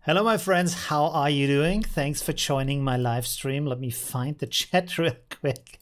Hello, my friends. How are you doing? Thanks for joining my live stream. Let me find the chat real quick.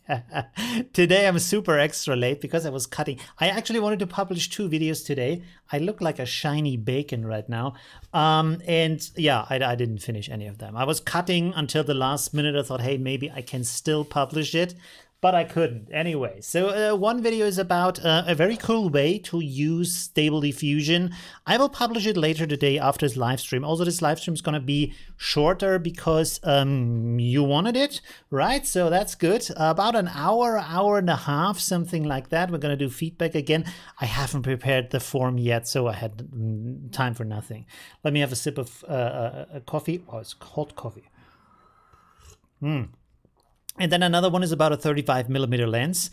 Today I'm super extra late because I was cutting. I actually wanted to publish 2 videos today. I look like a shiny bacon right now. And yeah, I didn't finish any of them. I was cutting until the last minute. I thought, hey, maybe I can still publish it. But I couldn't anyway. So one video is about a very cool way to use Stable Diffusion. I will publish it later today after this live stream. Also, this live stream is going to be shorter because you wanted it, right? So that's good. About an hour, hour and a half, something like that. We're going to do feedback again. I haven't prepared the form yet, so I had time for nothing. Let me have a sip of coffee. Oh, it's cold coffee. And then another one is about a 35mm lens.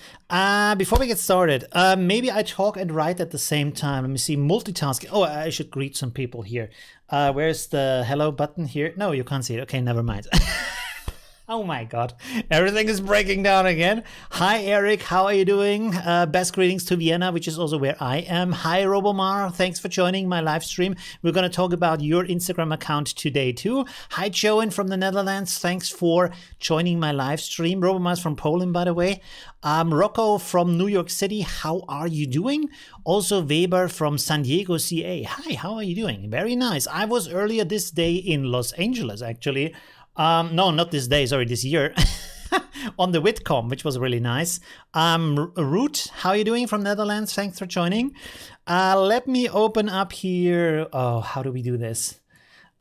Before we get started, maybe I talk and write at the same time. Let me see, multitasking. Oh, I should greet some people here. Where's the hello button here? No, you can't see it. Okay, never mind. Oh my God, everything is breaking down again. Hi, Eric, how are you doing? Best greetings to Vienna, which is also where I am. Hi, Robomar, thanks for joining my live stream. We're going to talk about your Instagram account today too. Hi, Joan from the Netherlands, thanks for joining my live stream. Robomar's from Poland, by the way. Rocco from New York City, how are you doing? Also, Weber from San Diego, CA. Hi, how are you doing? Very nice. I was earlier this day in Los Angeles, actually. No, not this day, sorry, this year, on the VidCon, which was really nice. Root, how are you doing from Netherlands? Thanks for joining. Let me open up here. Oh, how do we do this?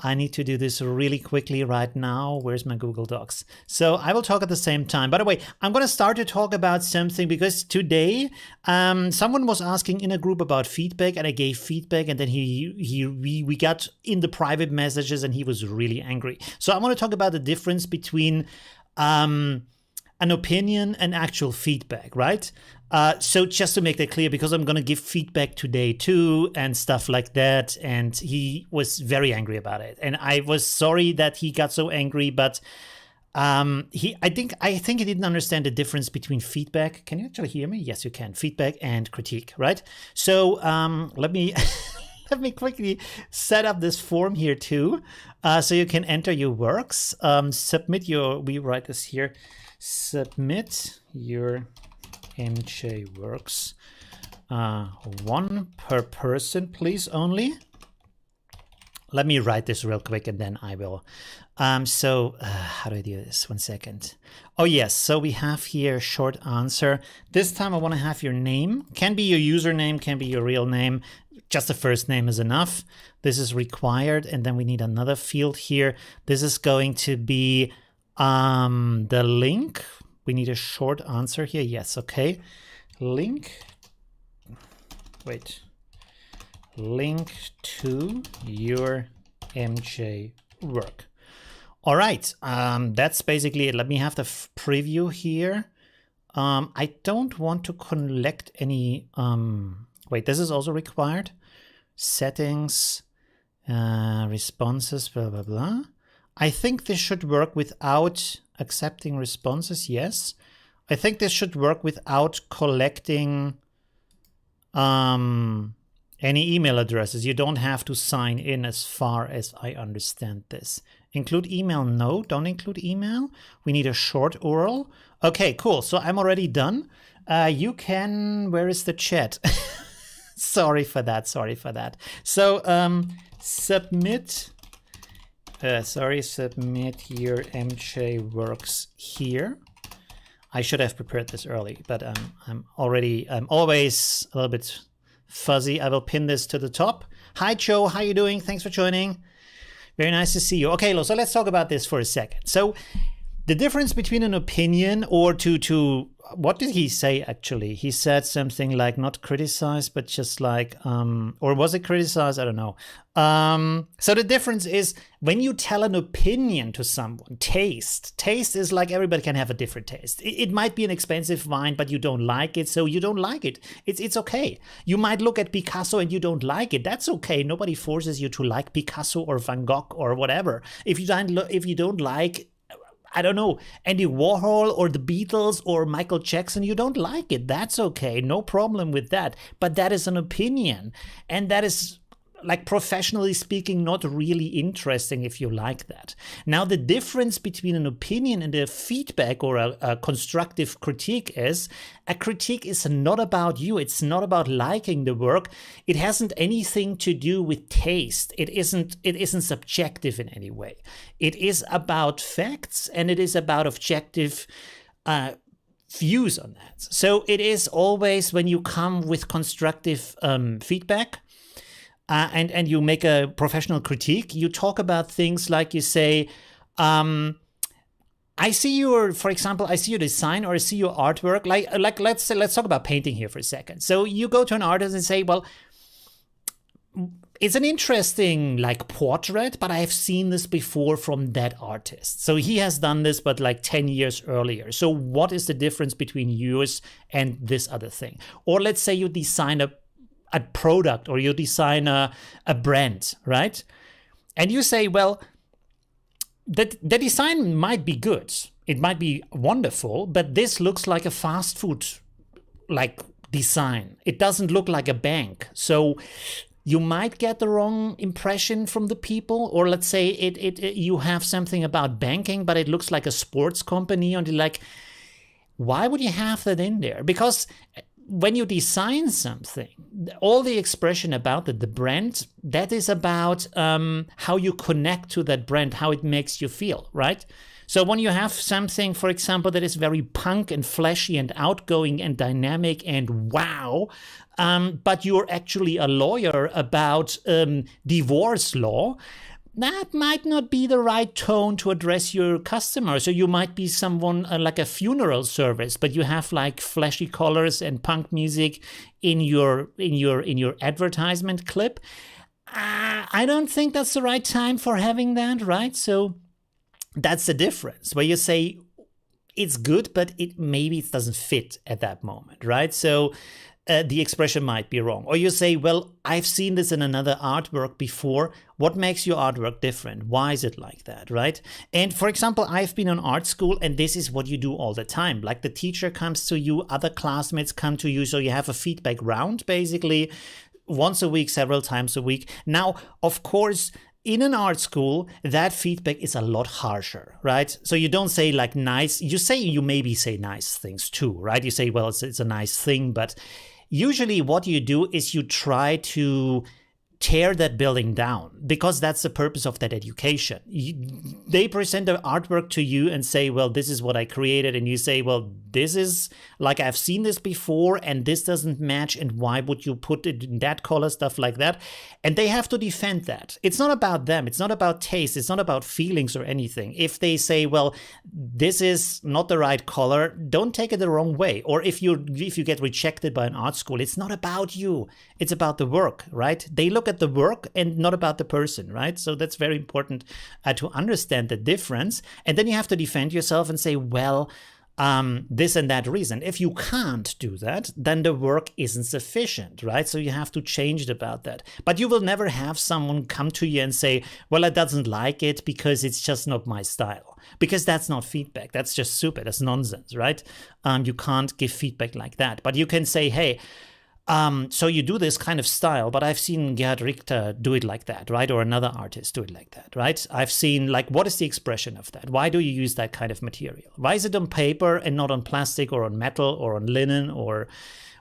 I need to do this really quickly right now. Where's my Google Docs? So I will talk at the same time. By the way, I'm going to start to talk about something because today someone was asking in a group about feedback, and I gave feedback, and then we got in the private messages, and he was really angry. So I want to talk about the difference between an opinion and actual feedback, right? So just to make that clear, because I'm going to give feedback today too and stuff like that, and he was very angry about it, and I was sorry that he got so angry, but I think he didn't understand the difference between feedback. Can you actually hear me? Yes, you can. Feedback and critique, right? So let me let me quickly set up this form here too, so you can enter your works. Submit your. We write this here. Submit your MJ works. 1 per person, please, only. Let me write this real quick and then I will. How do I do this? 1 second. Oh yes, so we have here short answer. This time I want to have your name. Can be your username, can be your real name. Just the first name is enough. This is required, and then we need another field here. This is going to be the link. We need a short answer here. Yes, okay. Link. Wait. Link to your MJ work. All right. That's basically it. Let me have the preview here. I don't want to collect any. Wait, this is also required. Settings, responses, blah, blah, blah. I think this should work without accepting responses. Yes. I think this should work without collecting any email addresses. You don't have to sign in as far as I understand this. Include email? No, don't include email. We need a short URL. Okay, cool. So I'm already done. You can, where is the chat? Sorry for that. Sorry for that. So submit. Submit your MJ works here. I should have prepared this early, but I'm always a little bit fuzzy. I will pin this to the top. Hi, Joe. How you doing? Thanks for joining. Very nice to see you. Okay, so let's talk about this for a second. So The difference between an opinion or to what did he say actually? He said something like not criticize, but just like, or was it criticize? I don't know. So the difference is when you tell an opinion to someone, taste is like everybody can have a different taste. It might be an expensive wine, but you don't like it, so you don't like it. It's okay. You might look at Picasso and you don't like it. That's okay. Nobody forces you to like Picasso or Van Gogh or whatever. If you don't like, I don't know, Andy Warhol or the Beatles or Michael Jackson, you don't like it. That's okay. No problem with that. But that is an opinion. And that is, like, professionally speaking, not really interesting if you like that. Now, the difference between an opinion and a feedback or a constructive critique is a critique is not about you. It's not about liking the work. It hasn't anything to do with taste. It isn't subjective in any way. It is about facts, and it is about objective views on that. So it is always, when you come with constructive feedback, and you make a professional critique, you talk about things like, you say, I see your, for example, I see your design or I see your artwork. Like let's talk about painting here for a second. So you go to an artist and say, well, it's an interesting like portrait, but I have seen this before from that artist. So he has done this, but like 10 years earlier. So what is the difference between yours and this other thing? Or let's say you design a product, or you design a brand, right? And you say, well, the design might be good, it might be wonderful, but this looks like a fast food like design. It doesn't look like a bank. So you might get the wrong impression from the people. Or let's say you have something about banking, but it looks like a sports company, and you're like, why would you have that in there? Because when you design something, all the expression about the brand, that is about how you connect to that brand, how it makes you feel, right? So when you have something, for example, that is very punk and flashy and outgoing and dynamic and wow, but you're actually a lawyer about divorce law, that might not be the right tone to address your customer. So you might be someone like a funeral service, but you have like flashy colors and punk music in your advertisement clip. I don't think that's the right time for having that, right? So that's the difference, where you say it's good, but maybe it doesn't fit at that moment, right? So the expression might be wrong. Or you say, well, I've seen this in another artwork before. What makes your artwork different? Why is it like that, right? And for example, I've been in art school, and this is what you do all the time. Like the teacher comes to you, other classmates come to you, so you have a feedback round, basically, once a week, several times a week. Now, of course, in an art school, that feedback is a lot harsher, right? So you don't say like nice, you maybe say nice things too, right? You say, well, it's a nice thing, but usually what you do is you try to tear that building down, because that's the purpose of that education. They present their artwork to you and say, well, this is what I created. And you say, well, this is like, I've seen this before and this doesn't match. And why would you put it in that color, stuff like that? And they have to defend that. It's not about them. It's not about taste. It's not about feelings or anything. If they say, well, this is not the right color, don't take it the wrong way. Or if you get rejected by an art school, it's not about you. It's about the work, right? They look at the work and not about the person, right? So that's very important to understand the difference. And then you have to defend yourself and say, well, this and that reason. If you can't do that, then the work isn't sufficient, right? So you have to change it about that. But you will never have someone come to you and say, well, I doesn't like it because it's just not my style. Because that's not feedback. That's just stupid. That's nonsense, right? You can't give feedback like that. But you can say, hey, so you do this kind of style, but I've seen Gerhard Richter do it like that, right? Or another artist do it like that, right? I've seen, like, what is the expression of that? Why do you use that kind of material? Why is it on paper and not on plastic or on metal or on linen? Or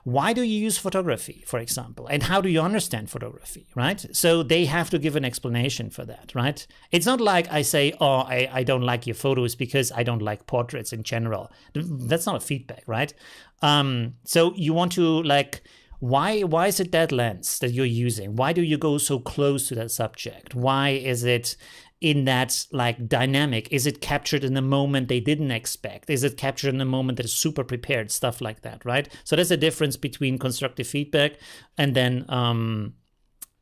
why do you use photography, for example? And how do you understand photography, right? So they have to give an explanation for that, right? It's not like I say, oh, I don't like your photos because I don't like portraits in general. That's not a feedback, right? So you want to, like, why is it that lens that you're using? Why do you go so close to that subject? Why is it in that like dynamic? Is it captured in a moment they didn't expect? Is it captured in a moment that is super prepared? Stuff like that, right? So there's a difference between constructive feedback and then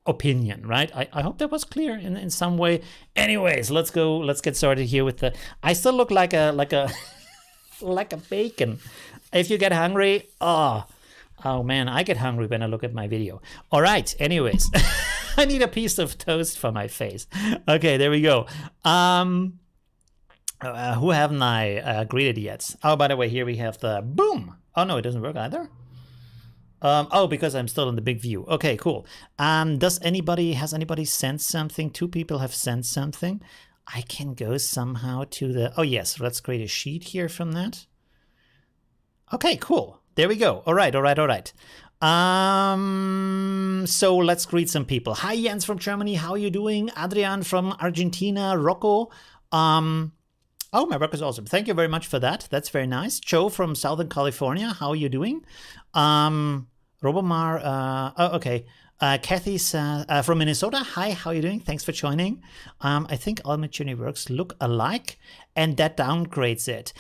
opinion, right? I hope that was clear in some way. Anyways, let's get started here with the, I still look like a like a bacon. If you get hungry, oh man, I get hungry when I look at my video. All right, anyways. I need a piece of toast for my face. Okay, there we go. Who haven't I greeted yet? Oh, by the way, here we have the boom. Oh no, it doesn't work either. Oh, because I'm still in the big view. Okay, cool. Has anybody sent something? 2 people have sent something. I can go somehow to the, oh yes, let's create a sheet here from that. Okay, cool. There we go. All right. So let's greet some people. Hi, Jens from Germany. How are you doing? Adrian from Argentina. Rocco. Oh, my work is awesome. Thank you very much for that. That's very nice. Joe from Southern California. How are you doing? Robomar. Oh, okay. Kathy from Minnesota. Hi, how are you doing? Thanks for joining. I think all Midjourney works look alike, and that downgrades it.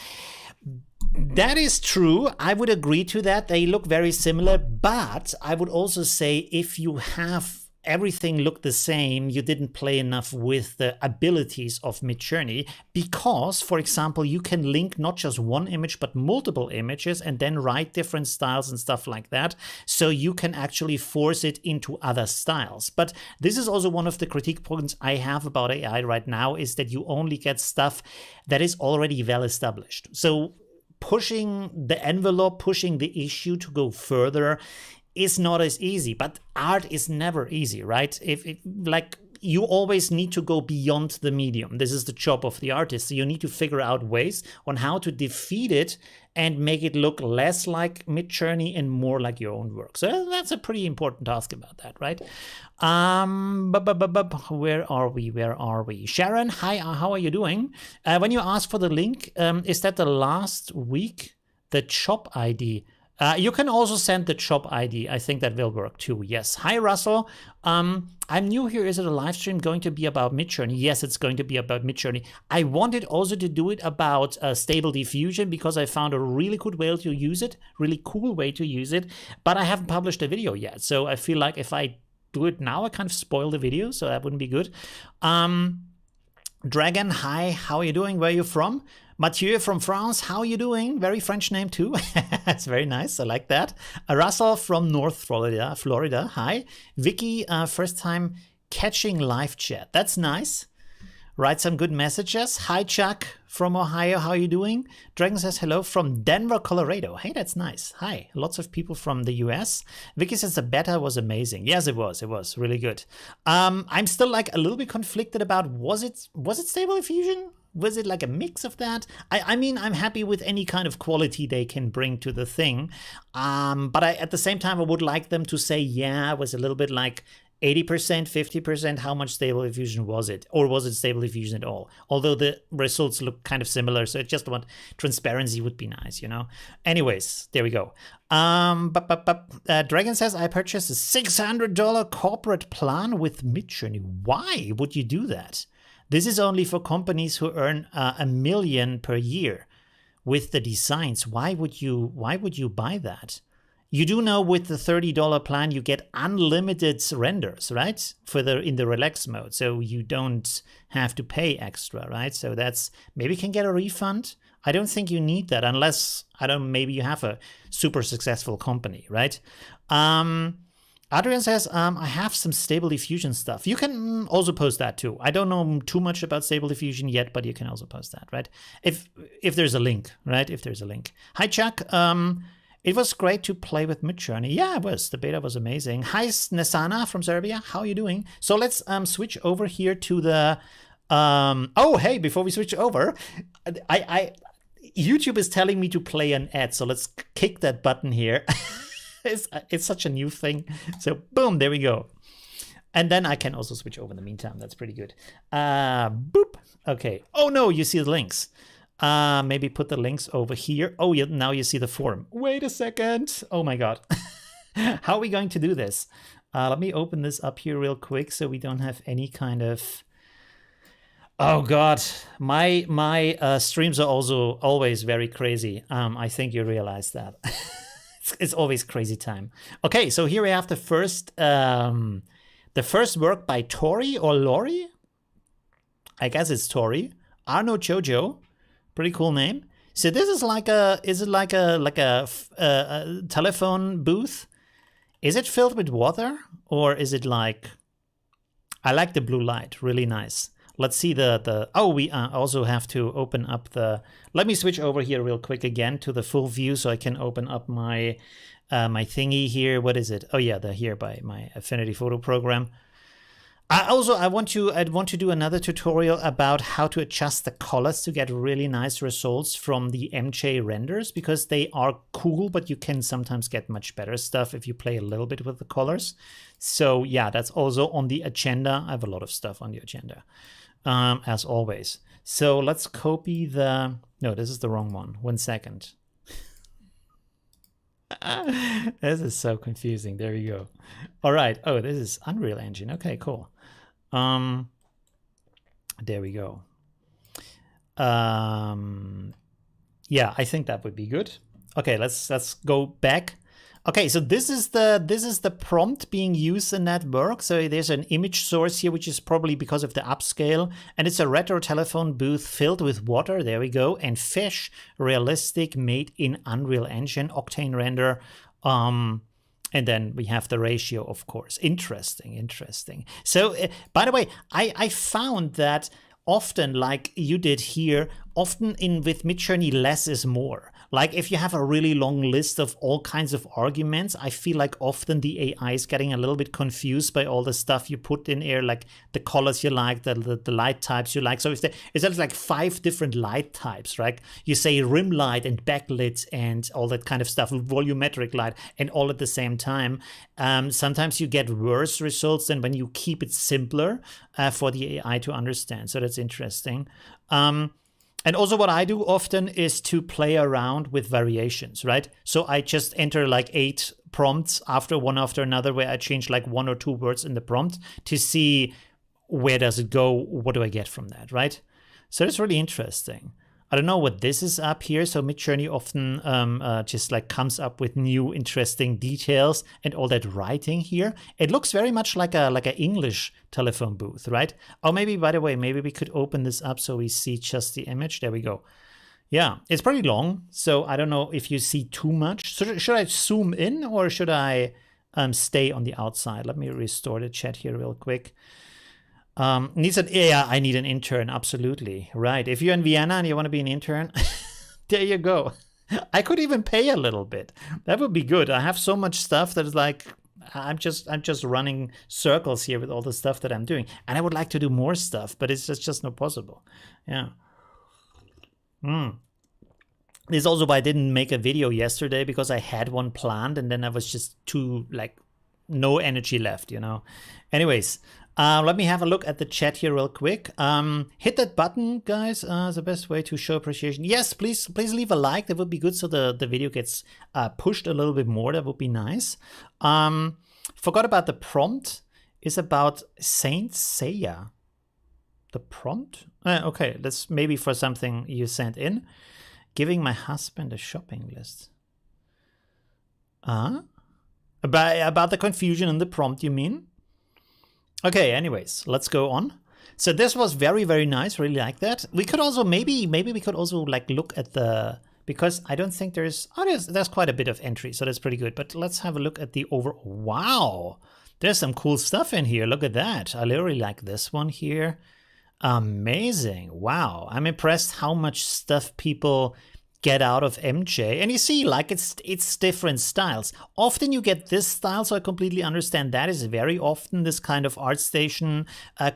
That is true. I would agree to that. They look very similar, but I would also say if you have everything look the same, you didn't play enough with the abilities of Midjourney, because, for example, you can link not just one image, but multiple images and then write different styles and stuff like that. So you can actually force it into other styles. But this is also one of the critique points I have about AI right now, is that you only get stuff that is already well established. So pushing the envelope, pushing the issue to go further is not as easy, but art is never easy, right? Like, you always need to go beyond the medium. This is the job of the artist. So you need to figure out ways on how to defeat it and make it look less like Midjourney and more like your own work. So that's a pretty important task about that, right? Where are we? Sharon, hi, how are you doing? When you ask for the link, is that the last week? The shop ID? You can also send the shop ID. I think that will work too. Yes. Hi, Russell. I'm new here. Is it a live stream going to be about Midjourney? Yes, it's going to be about Midjourney. I wanted also to do it about Stable Diffusion because I found a really good way to use it, really cool way to use it, but I haven't published a video yet. So I feel like if I do it now, I kind of spoil the video, so that wouldn't be good. Dragon, hi, how are you doing? Where are you from? Mathieu from France, how are you doing? Very French name too. That's very nice. I like that. Russell from North Florida. Hi. Vicky, first time catching live chat. That's nice. Write some good messages. Hi, Chuck from Ohio. How are you doing? Dragon says hello from Denver, Colorado. Hey, that's nice. Hi. Lots of people from the US. Vicky says the beta was amazing. Yes, it was. It was really good. I'm still like a little bit conflicted about was it Stable Diffusion? Was it like a mix of that? I mean, I'm happy with any kind of quality they can bring to the thing. But at the same time, I would like them to say, yeah, it was a little bit like 80%, 50%. How much Stable Diffusion was it? Or was it Stable Diffusion at all? Although the results look kind of similar. So I just want transparency would be nice, you know? Anyways, there we go. Dragon says, I purchased a $600 corporate plan with Midjourney. Why would you do that? This is only for companies who earn $1 million per year with the designs. Why would you buy that? You do know with the $30 plan you get unlimited renders, right? In the relax mode, so you don't have to pay extra, right? So that's, maybe you can get a refund. I don't think you need that unless, maybe you have a super successful company, right? Adrian says, I have some Stable Diffusion stuff. You can also post that too. I don't know too much about Stable Diffusion yet, but you can also post that, right? If there's a link, right? If there's a link. Hi, Chuck. It was great to play with Midjourney. Yeah, it was. The beta was amazing. Hi, Nesana from Serbia. How are you doing? So let's switch over here to the... oh, hey, before we switch over, YouTube is telling me to play an ad, so let's kick that button here. It's such a new thing. So boom, there we go. And then I can also switch over in the meantime. That's pretty good. Boop. Okay. Oh no, you see the links. Maybe put the links over here. Oh, yeah, now you see the form. Wait a second. Oh my God. How are we going to do this? Let me open this up here real quick so we don't have any kind of... Oh God, my streams are also always very crazy. I think you realize that. It's always crazy time. Okay, so here we have the first work by Tori or Lori. I guess it's Tori. Arno Jojo, pretty cool name. So this is like is it like a telephone booth? Is it filled with water or is it like? I like the blue light, really nice. Let's see oh, we also have to open up let me switch over here real quick again to the full view so I can open up my my thingy here. What is it? Oh yeah, here by my Affinity Photo program. I want to do another tutorial about how to adjust the colors to get really nice results from the MJ renders, because they are cool, but you can sometimes get much better stuff if you play a little bit with the colors. So yeah, that's also on the agenda. I have a lot of stuff on the agenda, as always. So let's copy no, this is the wrong one. 1 second. This is so confusing. There you go. All right. Oh, this is Unreal Engine. Okay, cool. There we go. Yeah, I think that would be good. Okay, let's go back. Okay, so this is the prompt being used in that work. So there's an image source here, which is probably because of the upscale, and it's a retro telephone booth filled with water. There we go, and fish, realistic, made in Unreal Engine, Octane render. And then we have the ratio, of course. Interesting. So, by the way, I found that often, like you did here, often with Midjourney, less is more. Like if you have a really long list of all kinds of arguments, I feel like often the AI is getting a little bit confused by all the stuff you put in here, like the colors you like, the light types you like. So it's like 5 different light types, right? You say rim light and backlit and all that kind of stuff, volumetric light, and all at the same time. Sometimes you get worse results than when you keep it simpler for the AI to understand. So that's interesting. And also what I do often is to play around with variations, right? So I just enter like 8 prompts after another, where I change like 1 or 2 words in the prompt to see where does it go, what do I get from that, right? So it's really interesting. I don't know what this is up here. So Midjourney often just like comes up with new interesting details and all that writing here. It looks very much like a English telephone booth, right? Oh, maybe, by the way, maybe we could open this up so we see just the image. There we go. Yeah, it's pretty long, so I don't know if you see too much. So should I zoom in or should I stay on the outside? Let me restore the chat here real quick. Needs I need an intern, absolutely. Right. If you're in Vienna and you want to be an intern, there you go. I could even pay a little bit. That would be good. I have so much stuff that is like, I'm just running circles here with all the stuff that I'm doing. And I would like to do more stuff, but it's just not possible. Yeah. This is also why I didn't make a video yesterday, because I had one planned and then I was just too, like, no energy left, you know. Anyways, let me have a look at the chat here real quick. Hit that button, guys. The best way to show appreciation. Yes, please leave a like. That would be good, so the video gets pushed a little bit more. That would be nice. Forgot about the prompt. It's about Saint Seiya. The prompt? Okay, that's maybe for something you sent in. Giving my husband a shopping list. About the confusion in the prompt, you mean? Okay, anyways, let's go on. So this was very, very nice. Really like that. We could also maybe we could also like look at because I don't think there's quite a bit of entry, so that's pretty good. But let's have a look at the overall. Wow, there's some cool stuff in here. Look at that. I literally like this one here. Amazing. Wow, I'm impressed how much stuff people get out of MJ. And you see, like, it's different styles. Often you get this style, so I completely understand that is very often this kind of ArtStation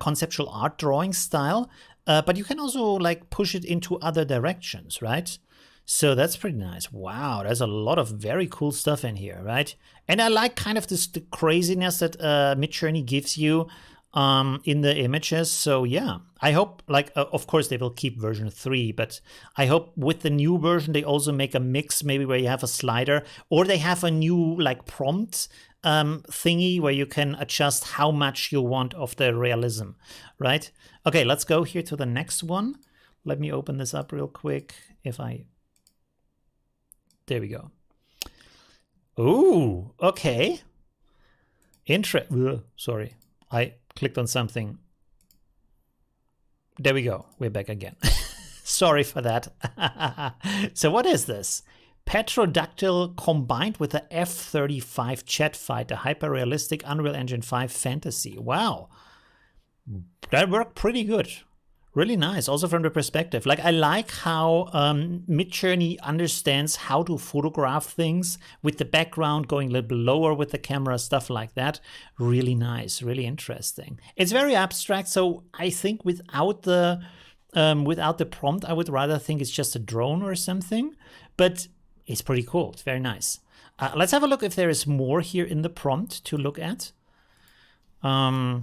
conceptual art drawing style. But you can also like push it into other directions, right? So that's pretty nice. Wow, there's a lot of very cool stuff in here, right? And I like kind of the craziness that Midjourney gives you. in the images. So yeah, I hope, like, of course they will keep version 3, but I hope with the new version they also make a mix, maybe where you have a slider, or they have a new like prompt thingy where you can adjust how much you want of the realism, right? Okay, let's go here to the next one. Let me open this up real quick. There we go. Ooh, okay. Sorry, I clicked on something. There we go. We're back again. Sorry for that. So what is this? Petrodactyl combined with the F-35 jet fighter, hyper-realistic Unreal Engine 5 fantasy. Wow. That worked pretty good. Really nice, also from the perspective. Like, I like how Midjourney understands how to photograph things with the background going a little bit lower with the camera, stuff like that. Really nice, really interesting. It's very abstract, so I think without the prompt, I would rather think it's just a drone or something. But it's pretty cool. It's very nice. Let's have a look if there is more here in the prompt to look at. By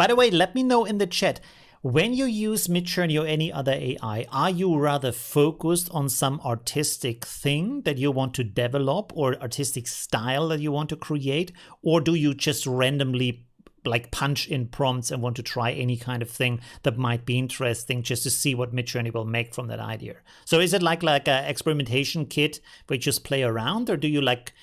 the way, let me know in the chat. When you use Midjourney or any other AI, are you rather focused on some artistic thing that you want to develop or artistic style that you want to create? Or do you just randomly like punch in prompts and want to try any kind of thing that might be interesting just to see what Midjourney will make from that idea? So is it like a experimentation kit where you just play around, or do you like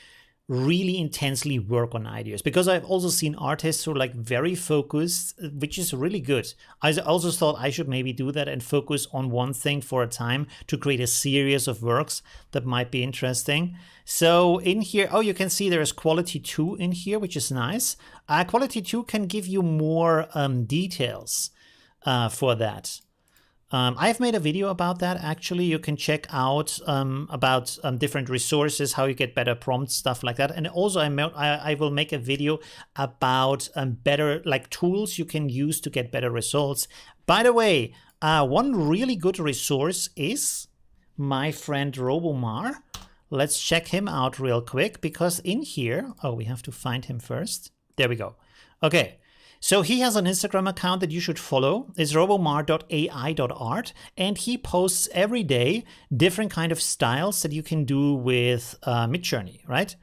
really intensely work on ideas? Because I've also seen artists who are like very focused, which is really good. I also thought I should maybe do that and focus on one thing for a time to create a series of works that might be interesting. So in here, oh, you can see there is quality 2 in here, which is nice. Quality 2 can give you more details for that. I've made a video about that. Actually, you can check out about different resources, how you get better prompts, stuff like that. And also I will make a video about better like tools you can use to get better results. By the way, one really good resource is my friend Robomar. Let's check him out real quick, because in here, oh, we have to find him first. There we go. Okay. So he has an Instagram account that you should follow. It's robomar.ai.art, and he posts every day different kind of styles that you can do with Midjourney, right?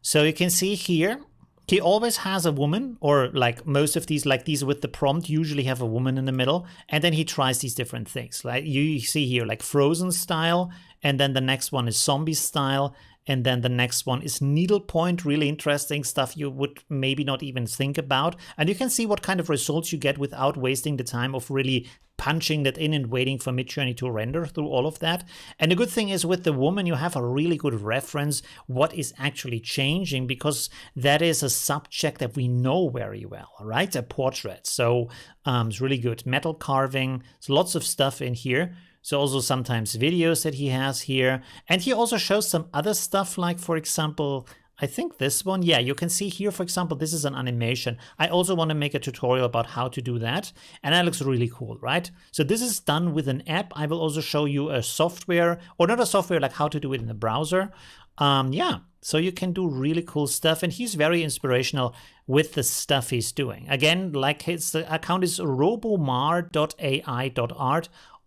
So you can see here, he always has a woman, or like most of these, like these with the prompt, usually have a woman in the middle, and then he tries these different things. Like you see here, like Frozen style, and then the next one is zombie style, and then the next one is needlepoint, really interesting stuff you would maybe not even think about. And you can see what kind of results you get without wasting the time of really punching that in and waiting for Midjourney to render through all of that. And the good thing is with the woman, you have a really good reference what is actually changing, because that is a subject that we know very well, right? A portrait. So it's really good. Metal carving, there's lots of stuff in here. So also sometimes videos that he has here. And he also shows some other stuff, like, for example, I think this one. Yeah, you can see here, for example, this is an animation. I also want to make a tutorial about how to do that. And that looks really cool, right? So this is done with an app. I will also show you a software, or not a software, like how to do it in the browser. Yeah, so you can do really cool stuff. And he's very inspirational with the stuff he's doing. Again, like his account is robomar.ai.art.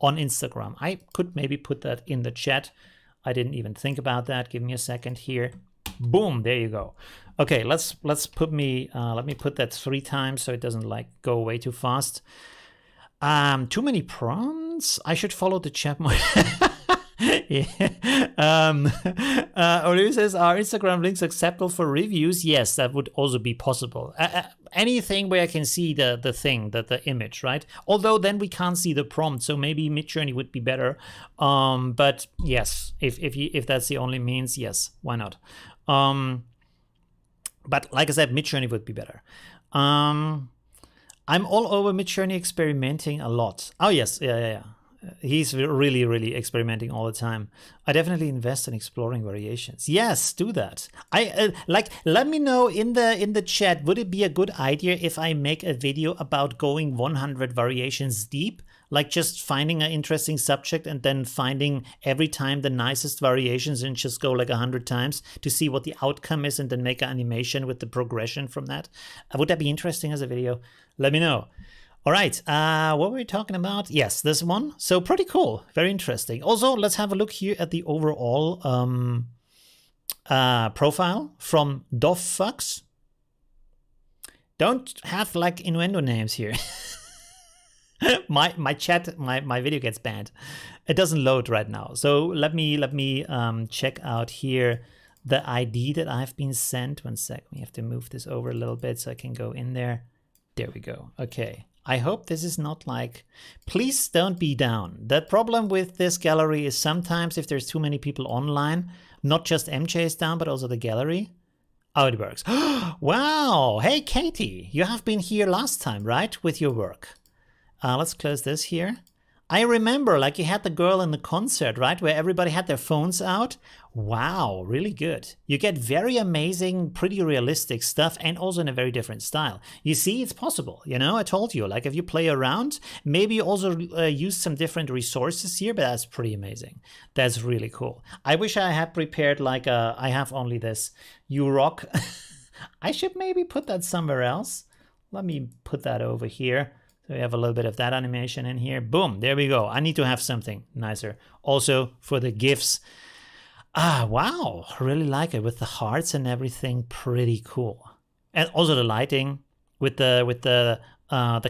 on Instagram. I could maybe put that in the chat. I didn't even think about that. Give me a second here. Boom, there you go. Okay, let me put that 3 times so it doesn't like go away too fast. Too many prompts. I should follow the chat more. Yeah. Olivio says, are Instagram links acceptable for reviews? Yes, that would also be possible. Anything where I can see the image, right? Although then we can't see the prompt, so maybe Midjourney would be better. But yes, if that's the only means, yes, why not? But like I said, Midjourney would be better. I'm all over Midjourney, experimenting a lot. Oh yes, yeah. He's really, really experimenting all the time. I definitely invest in exploring variations. Yes, do that. Let me know in the chat. Would it be a good idea if I make a video about going 100 variations deep? like just finding an interesting subject and then finding every time the nicest variations and just go like 100 times to see what the outcome is and then make an animation with the progression from that. Would that be interesting as a video? Let me know. All right, what were we talking about? Yes, this one. So pretty cool, very interesting. Also, let's have a look here at the overall profile from Dovfucks. Don't have like innuendo names here. my chat, my video gets banned. It doesn't load right now. So let me check out here the ID that I've been sent. One sec. We have to move this over a little bit so I can go in there. There we go. Okay. I hope this is not like, please don't be down. The problem with this gallery is sometimes if there's too many people online, not just MJ is down, but also the gallery. Oh, it works. Wow. Hey, Katie, you have been here last time, right? With your work. Let's close this here. I remember like you had the girl in the concert, right? Where everybody had their phones out. Wow, really good. You get very amazing, pretty realistic stuff and also in a very different style. You see, it's possible. You know, I told you, like if you play around, maybe you also use some different resources here, but that's pretty amazing. That's really cool. I wish I had prepared like I have only this. You rock. I should maybe put that somewhere else. Let me put that over here. So we have a little bit of that animation in here. Boom, there we go. I need to have something nicer. Also for the GIFs. Wow, really like it with the hearts and everything. Pretty cool. And also the lighting with the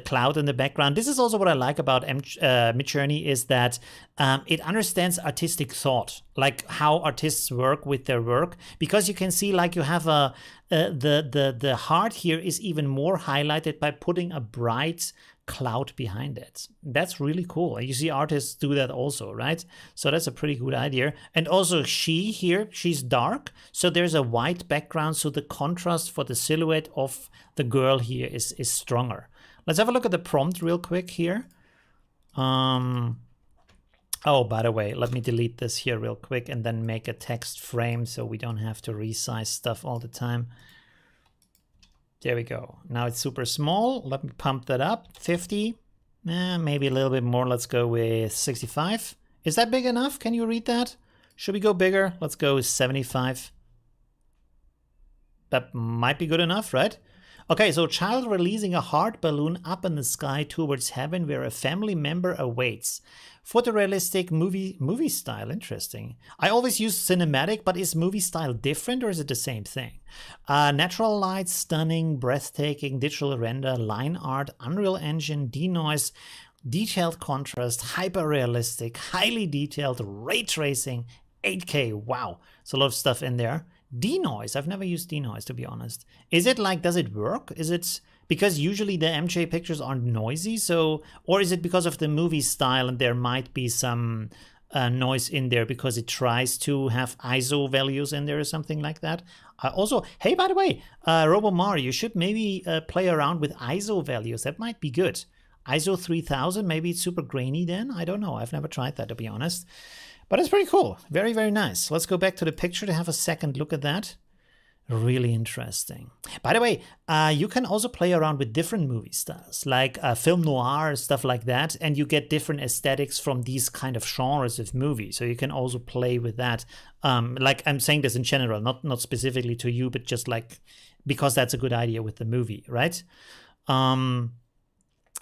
cloud in the background. This is also what I like about Midjourney is that it understands artistic thought, like how artists work with their work, because you can see like you have the heart here is even more highlighted by putting a bright cloud behind it. That's really cool. You see artists do that also, right? So that's a pretty good idea. And also she here, she's dark, so there's a white background, so the contrast for the silhouette of the girl here is stronger. Let's have a look at the prompt real quick here. Oh, by the way, let me delete this here real quick and then make a text frame so we don't have to resize stuff all the time. There we go. Now it's super small. Let me pump that up. 50, maybe a little bit more. Let's go with 65. Is that big enough? Can you read that? Should we go bigger? Let's go with 75. That might be good enough, right? Okay, so child releasing a heart balloon up in the sky towards heaven where a family member awaits. Photorealistic movie style, interesting. I always use cinematic, but is movie style different or is it the same thing? Natural light, stunning, breathtaking, digital render, line art, Unreal Engine, denoise, detailed contrast, hyper-realistic, highly detailed, ray tracing, 8K, wow. There's a lot of stuff in there. Denoise, I've never used denoise to be honest. Is it like, does it work? Is it, because usually the MJ pictures aren't noisy, so, or is it because of the movie style and there might be some noise in there because it tries to have ISO values in there or something like that? Also, hey, by the way, Robomar, you should maybe play around with ISO values. That might be good. ISO 3000, maybe it's super grainy then? I don't know. I've never tried that to be honest. But it's pretty cool. Very, very nice. Let's go back to the picture to have a second look at that. Really interesting. By the way, you can also play around with different movie styles, like film noir, stuff like that, and you get different aesthetics from these kind of genres of movies. So you can also play with that. Like I'm saying this in general, not specifically to you, but just like because that's a good idea with the movie, right?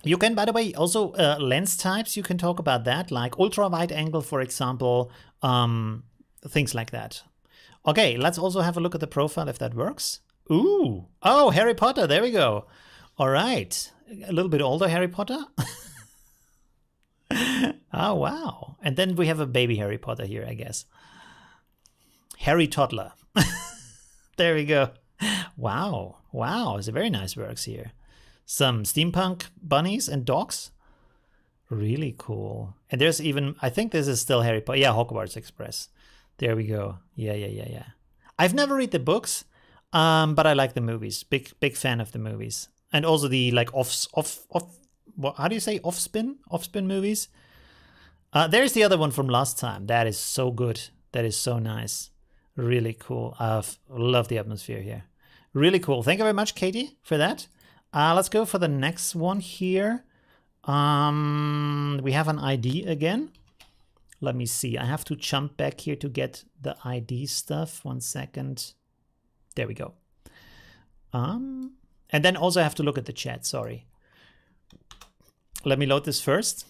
You can, by the way, also lens types, you can talk about that, like ultra wide angle, for example, things like that. Okay, let's also have a look at the profile if that works. Ooh, oh, Harry Potter, there we go. All right, a little bit older Harry Potter. Oh, wow. And then we have a baby Harry Potter here, I guess. Harry Toddler. There we go. Wow, wow, it's a very nice works here. Some steampunk bunnies and dogs. Really cool. And there's even, I think this is still Harry Potter. Yeah, Hogwarts Express. There we go. Yeah. I've never read the books, but I like the movies. Big fan of the movies. And also the like how do you say offspin movies? There's the other one from last time. That is so good. That is so nice. Really cool. I love the atmosphere here. Really cool. Thank you very much, Katie, for that. Let's go for the next one here. We have an ID again. Let me see. I have to jump back here to get the ID stuff. 1 second. There we go. And then also I have to look at the chat. Sorry. Let me load this first.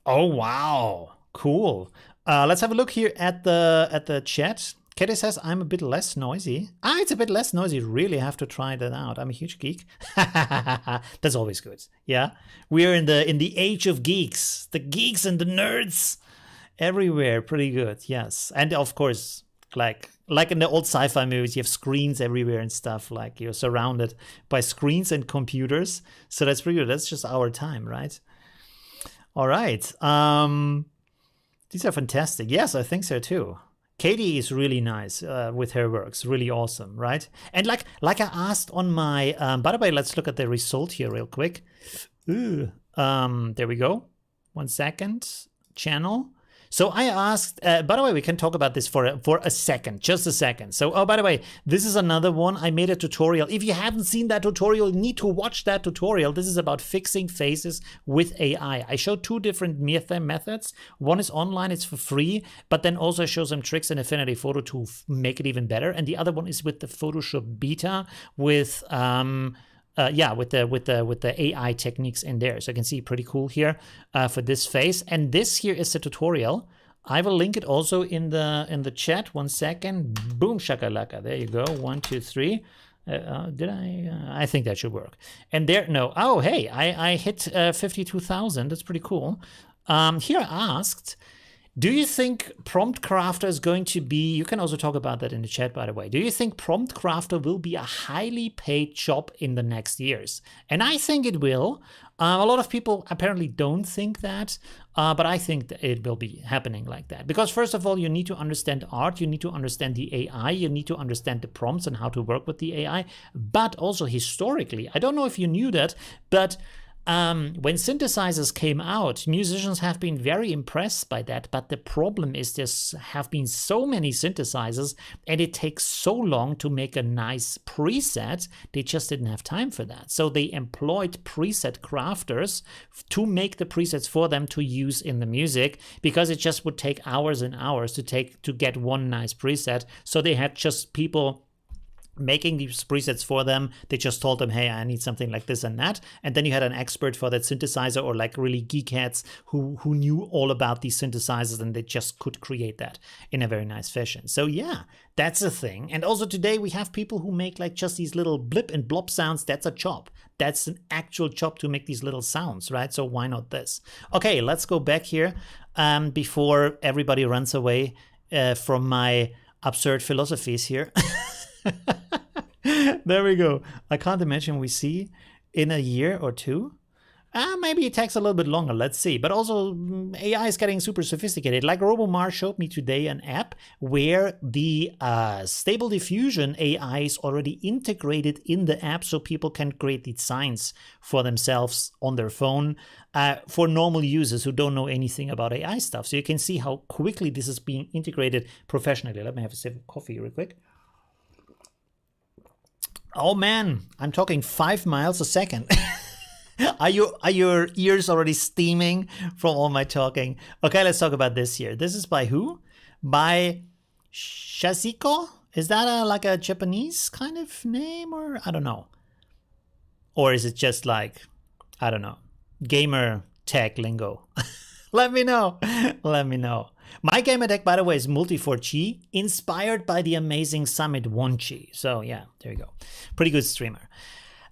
Oh, wow. Cool. Let's have a look here at the chat. Katie says, I'm a bit less noisy. Ah, it's a bit less noisy. Really have to try that out. I'm a huge geek. That's always good. Yeah. We're in the age of geeks. The geeks and the nerds everywhere. Pretty good. Yes. And of course, like in the old sci-fi movies, you have screens everywhere and stuff. Like you're surrounded by screens and computers. So that's pretty good. That's just our time, right? All right. These are fantastic. Yes, I think so too. Katie is really nice with her works, really awesome, right? And like I asked on my, by the way, let's look at the result here real quick. Ooh, there we go. 1 second, channel. So I asked, by the way, we can talk about this for a second, just a second. So, oh, by the way, this is another one. I made a tutorial. If you haven't seen that tutorial, you need to watch that tutorial. This is about fixing faces with AI. I showed 2 different methods. One is online, it's for free, but then also I show some tricks in Affinity Photo to make it even better. And the other one is with the Photoshop beta with with the AI techniques in there. So you can see pretty cool here for this face. And this here is the tutorial. I will link it also in the chat. 1 second. Boom shakalaka. There you go. 1, 2, 3. Did I think that should work. And there, no. Oh, hey, I hit 52,000. That's pretty cool. Here I asked, do you think prompt crafter is going to be, you can also talk about that in the chat, by the way. Do you think prompt crafter will be a highly paid job in the next years? And I think it will. A lot of people apparently don't think that, but I think that it will be happening like that. Because first of all, you need to understand art, you need to understand the AI, you need to understand the prompts and how to work with the AI, but also historically, I don't know if you knew that, but when synthesizers came out, musicians have been very impressed by that, but the problem is there have been so many synthesizers and it takes so long to make a nice preset, they just didn't have time for that. So they employed preset crafters to make the presets for them to use in the music, because it just would take hours and hours to get one nice preset. So they had just people making these presets for them. They just told them, hey, I need something like this and that. And then you had an expert for that synthesizer, or like really geekheads who knew all about these synthesizers, and they just could create that in a very nice fashion. So yeah, that's a thing. And also today we have people who make like just these little blip and blop sounds. That's a job. That's an actual job to make these little sounds, right? So why not this? Okay, let's go back here before everybody runs away from my absurd philosophies here. There we go. I can't imagine we see in a year or 2. Maybe it takes a little bit longer. Let's see. But also AI is getting super sophisticated. Like Robomar showed me today an app where the Stable Diffusion AI is already integrated in the app, so people can create designs for themselves on their phone for normal users who don't know anything about AI stuff. So you can see how quickly this is being integrated professionally. Let me have a sip of coffee real quick. Oh man, I'm talking 5 miles a second. Are your ears already steaming from all my talking? Okay, let's talk about this here. This is by who? By Shasiko? Is that like a Japanese kind of name, or I don't know? Or is it just like, I don't know, gamer tag lingo? Let me know. Let me know. My gamer tag, by the way, is Multi4G, inspired by the amazing Summit 1G. So yeah, there you go. Pretty good streamer.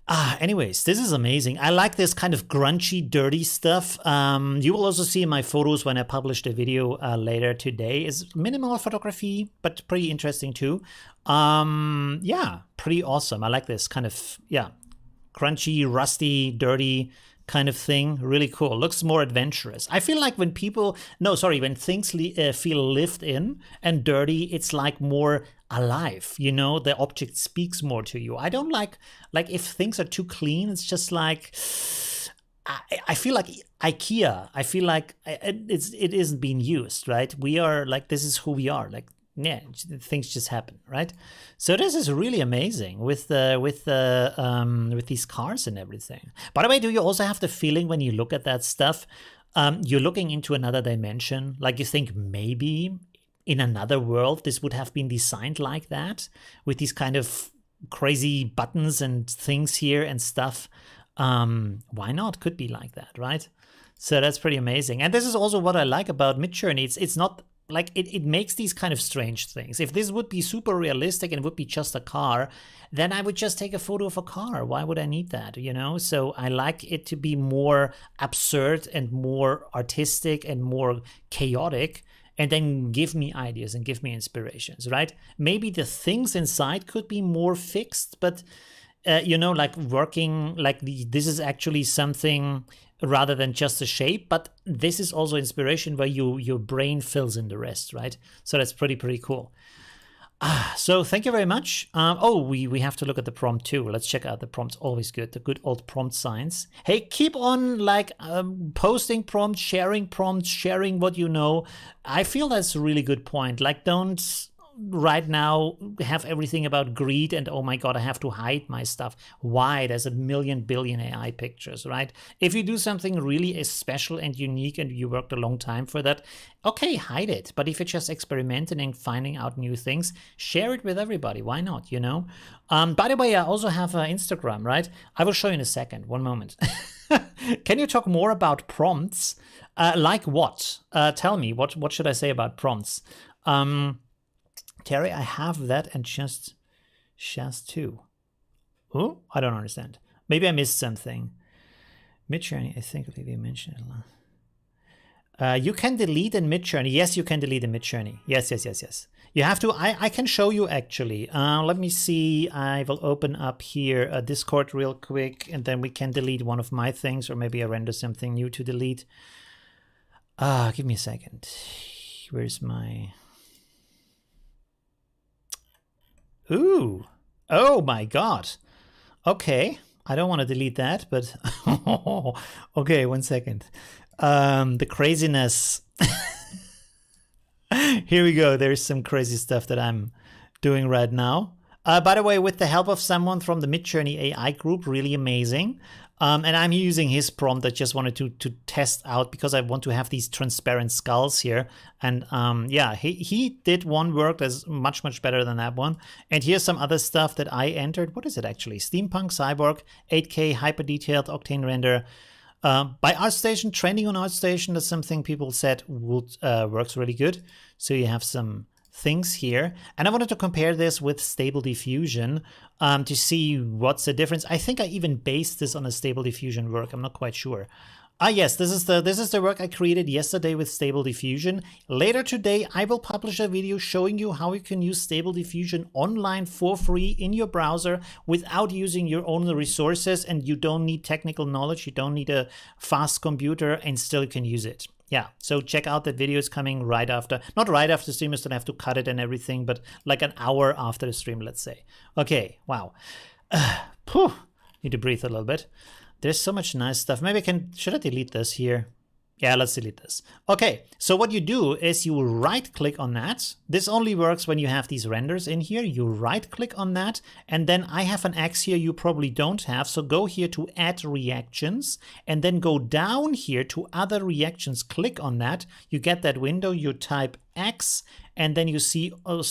Anyways, this is amazing. I like this kind of grungy, dirty stuff. You will also see in my photos when I publish the video later today. It's minimal photography, but pretty interesting too. Yeah, pretty awesome. I like this kind of, yeah, crunchy, rusty, dirty kind of thing. Really cool. Looks more adventurous. I feel like when when things feel lived in and dirty, it's like more alive, you know, the object speaks more to you. I don't like if things are too clean, it's just like, I feel like IKEA. I feel like it isn't being used, right? We are like, this is who we are. Like, yeah, things just happen, right? So this is really amazing with these cars and everything. By the way, do you also have the feeling when you look at that stuff, you're looking into another dimension? Like you think maybe in another world this would have been designed like that, with these kind of crazy buttons and things here and stuff. Why not? Could be like that, right? So that's pretty amazing. And this is also what I like about Midjourney. It's not like it makes these kind of strange things. If this would be super realistic and it would be just a car, then I would just take a photo of a car. Why would I need that, you know? So I like it to be more absurd and more artistic and more chaotic, and then give me ideas and give me inspirations, right? Maybe the things inside could be more fixed, but you know, like working like this is actually something rather than just a shape, but this is also inspiration where your brain fills in the rest, right? So that's pretty cool. So thank you very much. Oh, we have to look at the prompt too. Let's check out the prompts. Always good, the good old prompt science. Hey, keep on like posting prompts, sharing what you know. I feel that's a really good point. Like, don't right now have everything about greed and oh my god, I have to hide my stuff. Why? There's a million billion AI pictures, right? If you do something really special and unique and you worked a long time for that, okay, hide it. But if you're just experimenting and finding out new things, share it with everybody. Why not, you know? By the way, I also have Instagram, right? I will show you in a second. One moment. Can you talk more about prompts? Like what? Tell me, what should I say about prompts? Terry, I have that and just too. Oh, I don't understand. Maybe I missed something. Midjourney, I think Olivia mentioned it. You can delete in Midjourney. Yes, you can delete in Midjourney. Yes. You have to. I can show you actually. Let me see. I will open up here a Discord real quick, and then we can delete one of my things, or maybe I render something new to delete. Give me a second. Where's my... Ooh, oh my god. Okay, I don't want to delete that, but okay, 1 second. The craziness. Here we go. There's some crazy stuff that I'm doing right now. By the way, with the help of someone from the Midjourney AI group, really amazing. And I'm using his prompt. I just wanted to test out because I want to have these transparent skulls here. And yeah, he did one work that's much better than that one. And here's some other stuff that I entered. What is it actually? Steampunk, Cyborg, 8K, hyper detailed, Octane render. By ArtStation, trending on ArtStation, that's something people said would works really good. So you have some things here, and I wanted to compare this with Stable Diffusion to see what's the difference. I think I even based this on a Stable Diffusion work. I'm not quite sure. Yes, this is the work I created yesterday with Stable Diffusion. Later today, I will publish a video showing you how you can use Stable Diffusion online for free in your browser without using your own resources, and you don't need technical knowledge. You don't need a fast computer, and still you can use it. Yeah, so check out that video. Is coming right after, not right after the stream, you still have to cut it and everything, but like an hour after the stream, let's say. Okay, wow. Need to breathe a little bit. There's so much nice stuff. Maybe should I delete this here? Yeah, let's delete this. Okay, so what you do is you right click on that. This only works when you have these renders in here. You right click on that, and then I have an X here you probably don't have. So go here to add reactions, and then go down here to other reactions. Click on that. You get that window, you type X, and then you see a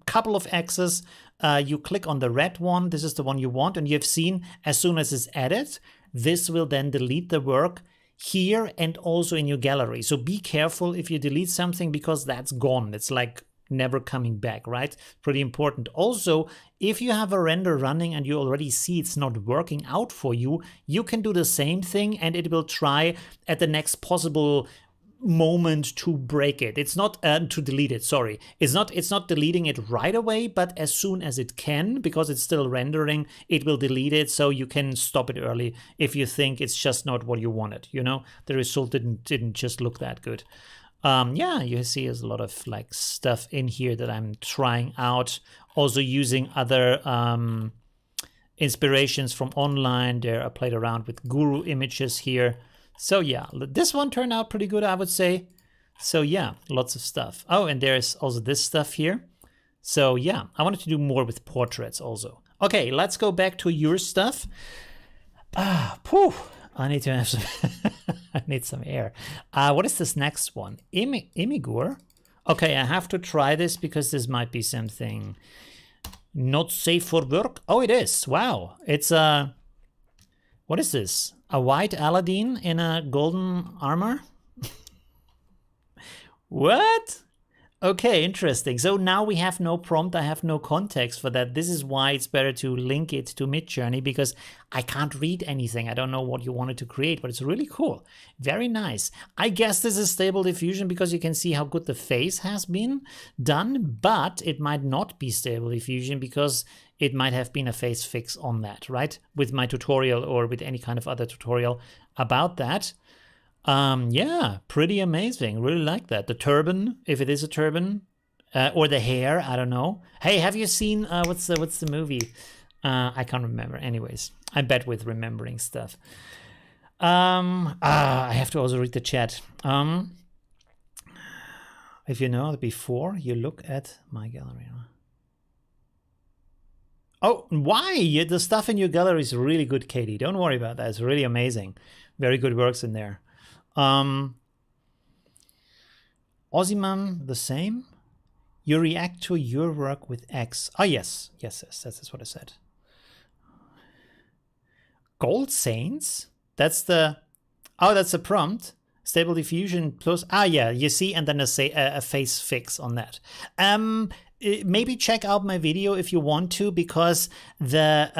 couple of X's. You click on the red one. This is the one you want, and you've seen as soon as it's added, this will then delete the work here and also in your gallery. So be careful if you delete something, because that's gone. It's like never coming back, right? Pretty important. Also, if you have a render running and you already see it's not working out for you, you can do the same thing and it will try at the next possible moment to break it. It's not to delete it, sorry. It's not deleting it right away, but as soon as it can, because it's still rendering, it will delete it, so you can stop it early if you think it's just not what you wanted, you know? The result didn't just look that good. Yeah, you see there's a lot of like stuff in here that I'm trying out, also using other inspirations from online. There I played around with guru images here. So yeah, this one turned out pretty good, I would say. So yeah, lots of stuff. Oh, and there's also this stuff here. So yeah, I wanted to do more with portraits also. Okay, let's go back to your stuff. I need to have some I need some air. What is this next one? Imigur? Okay, I have to try this because this might be something not safe for work. Oh, it is. Wow. It's a... What is this? A white Aladdin in a golden armor? What? Okay, interesting. So now we have no prompt. I have no context for that. This is why it's better to link it to Midjourney, because I can't read anything. I don't know what you wanted to create, but it's really cool. Very nice. I guess this is stable diffusion because you can see how good the face has been done, but it might not be stable diffusion because it might have been a face fix on that, right? With my tutorial or with any kind of other tutorial about that. Yeah, pretty amazing. Really like that. The turban, if it is a turban, or the hair, I don't know. Hey, have you seen what's the movie? I can't remember. Anyways, I'm bad with remembering stuff. I have to also read the chat. If you know before you look at my gallery. Oh, why? The stuff in your gallery is really good, Katie. Don't worry about that. It's really amazing. Very good works in there. Ozyman, the same. You react to your work with X. Oh, yes. Yes, that's what I said. Gold Saints? That's the... Oh, that's the prompt. Stable diffusion plus... Ah, yeah, you see, and then a face fix on that. Maybe check out my video if you want to, because the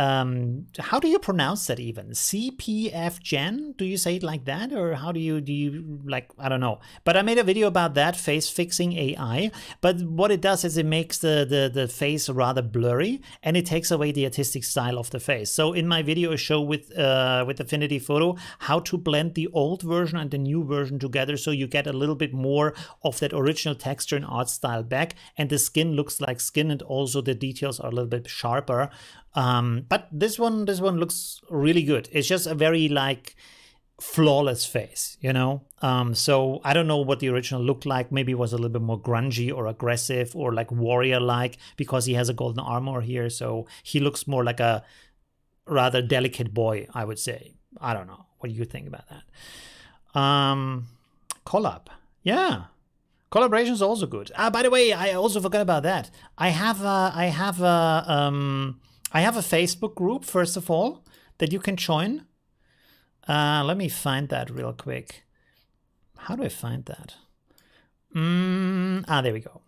how do you pronounce that even? CPF Gen? Do you say it like that, or how do you like, I don't know. But I made a video about that, face fixing AI. But what it does is it makes the face rather blurry, and it takes away the artistic style of the face. So in my video, I show with Affinity Photo how to blend the old version and the new version together, so you get a little bit more of that original texture and art style back, and the skin looks like skin, and also the details are a little bit sharper. But this one looks really good. It's just a very like flawless face, you know. So I don't know what the original looked like. Maybe it was a little bit more grungy or aggressive or like warrior like, because he has a golden armor here, so he looks more like a rather delicate boy, I would say. I don't know. What do you think about that? Collab, yeah. Collaboration is also good. By the way, I also forgot about that. I have a Facebook group, first of all, that you can join. Let me find that real quick. How do I find that? There we go.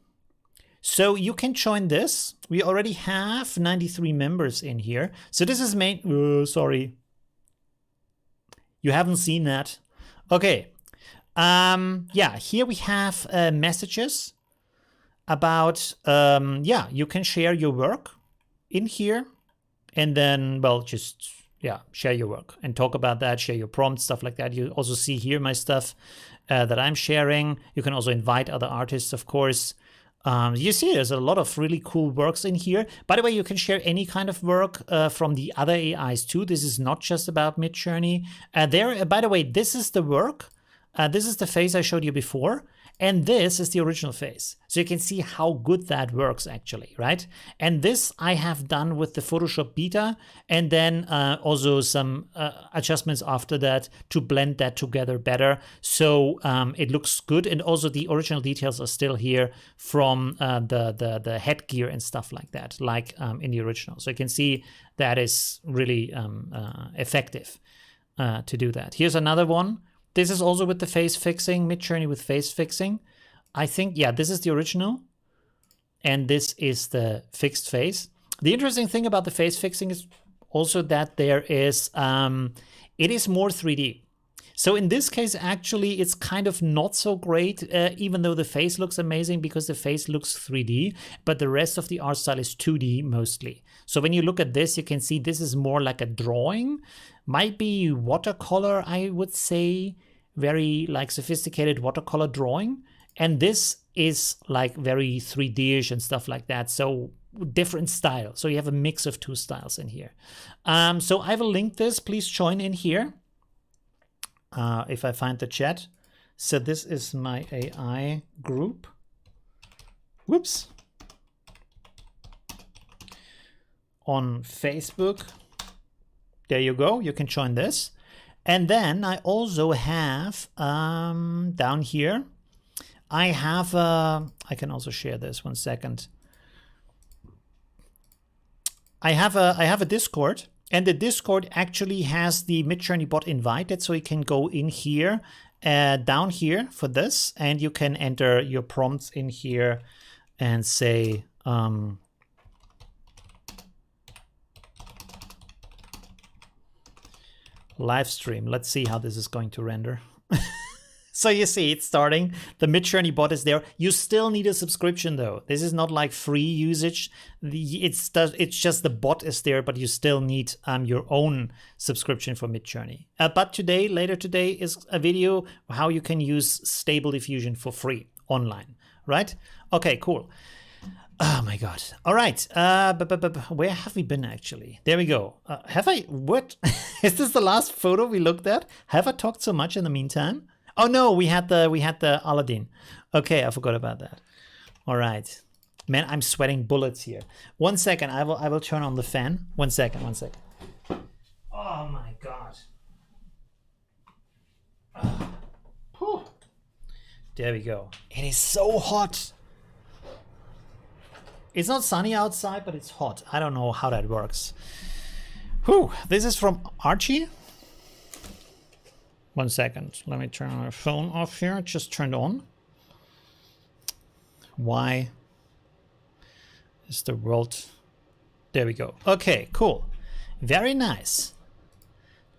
So you can join this. We already have 93 members in here. So this is main. Sorry, you haven't seen that. Okay. Yeah, here we have messages about, yeah, you can share your work in here, and then, well, just, yeah, share your work and talk about that, share your prompts, stuff like that. You also see here my stuff that I'm sharing. You can also invite other artists, of course. You see there's a lot of really cool works in here. By the way, you can share any kind of work from the other AIs too. This is not just about Midjourney. By the way, this is the work. This is the face I showed you before, and this is the original face. So you can see how good that works actually, right? And this I have done with the Photoshop Beta, and then also some adjustments after that to blend that together better. So it looks good, and also the original details are still here from the headgear and stuff like that, like in the original. So you can see that is really effective to do that. Here's another one. This is also with the face fixing, Midjourney with face fixing. I think, yeah, this is the original, and this is the fixed face. The interesting thing about the face fixing is also that there is, it is more 3D. So in this case, actually, it's kind of not so great, even though the face looks amazing because the face looks 3D, but the rest of the art style is 2D mostly. So when you look at this, you can see this is more like a drawing. Might be watercolor, I would say, very like sophisticated watercolor drawing. And this is like very 3D-ish and stuff like that. So different style. So you have a mix of two styles in here. So I will link this. Please join in here. If I find the chat. So this is my AI group. Whoops. On Facebook. There you go. You can join this. And then I also have down here, I have I can also share this 1 second. I have a Discord, and the Discord actually has the Midjourney bot invited, so you can go in here, down here for this, and you can enter your prompts in here and say live stream. Let's see how this is going to render. So you see it's starting. The Midjourney bot is there. You still need a subscription though. This is not like free usage. It's just the bot is there, but you still need your own subscription for Midjourney. But later today is a video how you can use Stable Diffusion for free online, right? Okay, cool. Oh my God. All right. Where have we been actually? There we go. What? Is this the last photo we looked at? Have I talked so much in the meantime? Oh no, we had the Aladdin. Okay, I forgot about that. All right. Man, I'm sweating bullets here. 1 second. I will turn on the fan. 1 second. Oh my God. Whew. There we go. It is so hot. It's not sunny outside, but it's hot. I don't know how that works. Whew. This is from Archie. 1 second. Let me turn my phone off here. It just turned on. Why is the world... There we go. Okay, cool. Very nice.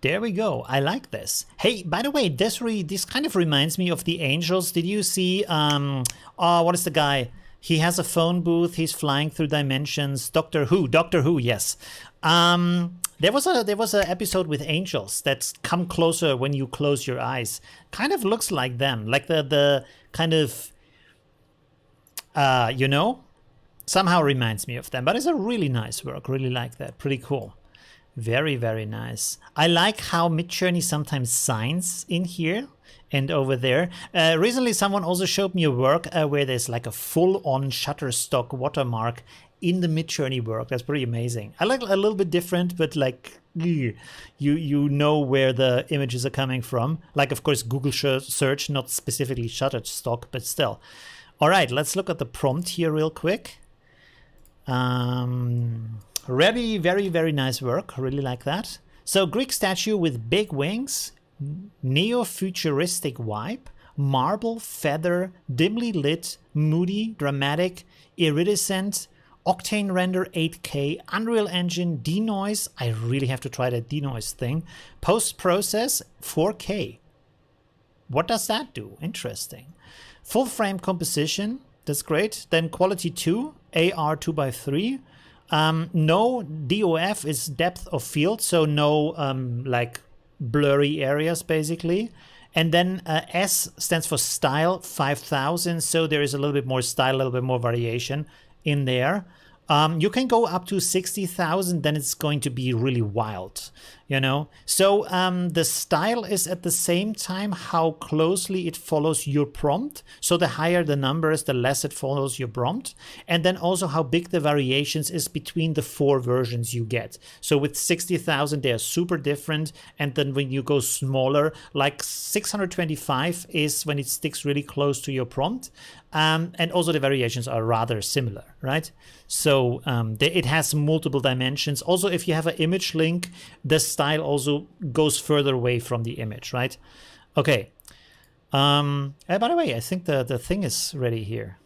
There we go. I like this. Hey, by the way, this kind of reminds me of the Angels. Did you see... what is the guy? He has a phone booth. He's flying through dimensions. Doctor Who, yes. There was a episode with angels that come closer when you close your eyes. Kind of looks like them, like the kind of, you know, somehow reminds me of them. But it's a really nice work. Really like that. Pretty cool. Very, very nice. I like how Midjourney sometimes signs in here and over there. Recently, someone also showed me a work where there's like a full-on Shutterstock watermark in the Midjourney work. That's pretty amazing. I like a little bit different, but like you know where the images are coming from. Like, of course, Google search, not specifically Shutterstock, but still. All right, let's look at the prompt here real quick. Really, very, very nice work. Really like that. So Greek statue with big wings, neo-futuristic vibe, marble, feather, dimly lit, moody, dramatic, iridescent, Octane render 8K, Unreal Engine, denoise. I really have to try that denoise thing. Post-process 4K. What does that do? Interesting. Full frame composition. That's great. Then quality 2, AR 2x3. No DOF is depth of field, so no like blurry areas basically. And then S stands for style 5000, so there is a little bit more style, a little bit more variation in there. You can go up to 60,000, then it's going to be really wild, you know. So the style is at the same time how closely it follows your prompt. So the higher the numbers, the less it follows your prompt. And then also how big the variations is between the 4 versions you get. So with 60,000, they are super different. And then when you go smaller, like 625 is when it sticks really close to your prompt. And also the variations are rather similar, right? So it has multiple dimensions. Also, if you have an image link, the style also goes further away from the image, right? Okay. By the way, I think the thing is ready here.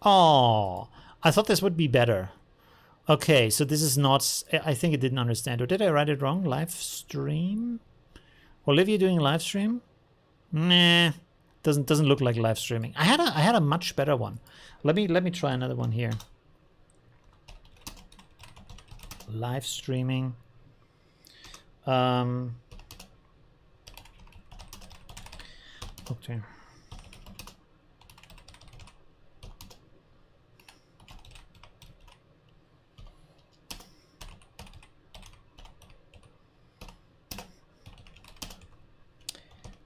Oh, I thought this would be better. Okay, so this is not, I think it didn't understand. Or did I write it wrong? Live stream? Olivia doing live stream? Nah. Doesn't look like live streaming. I had a much better one. Let me try another one here. Live streaming. Okay.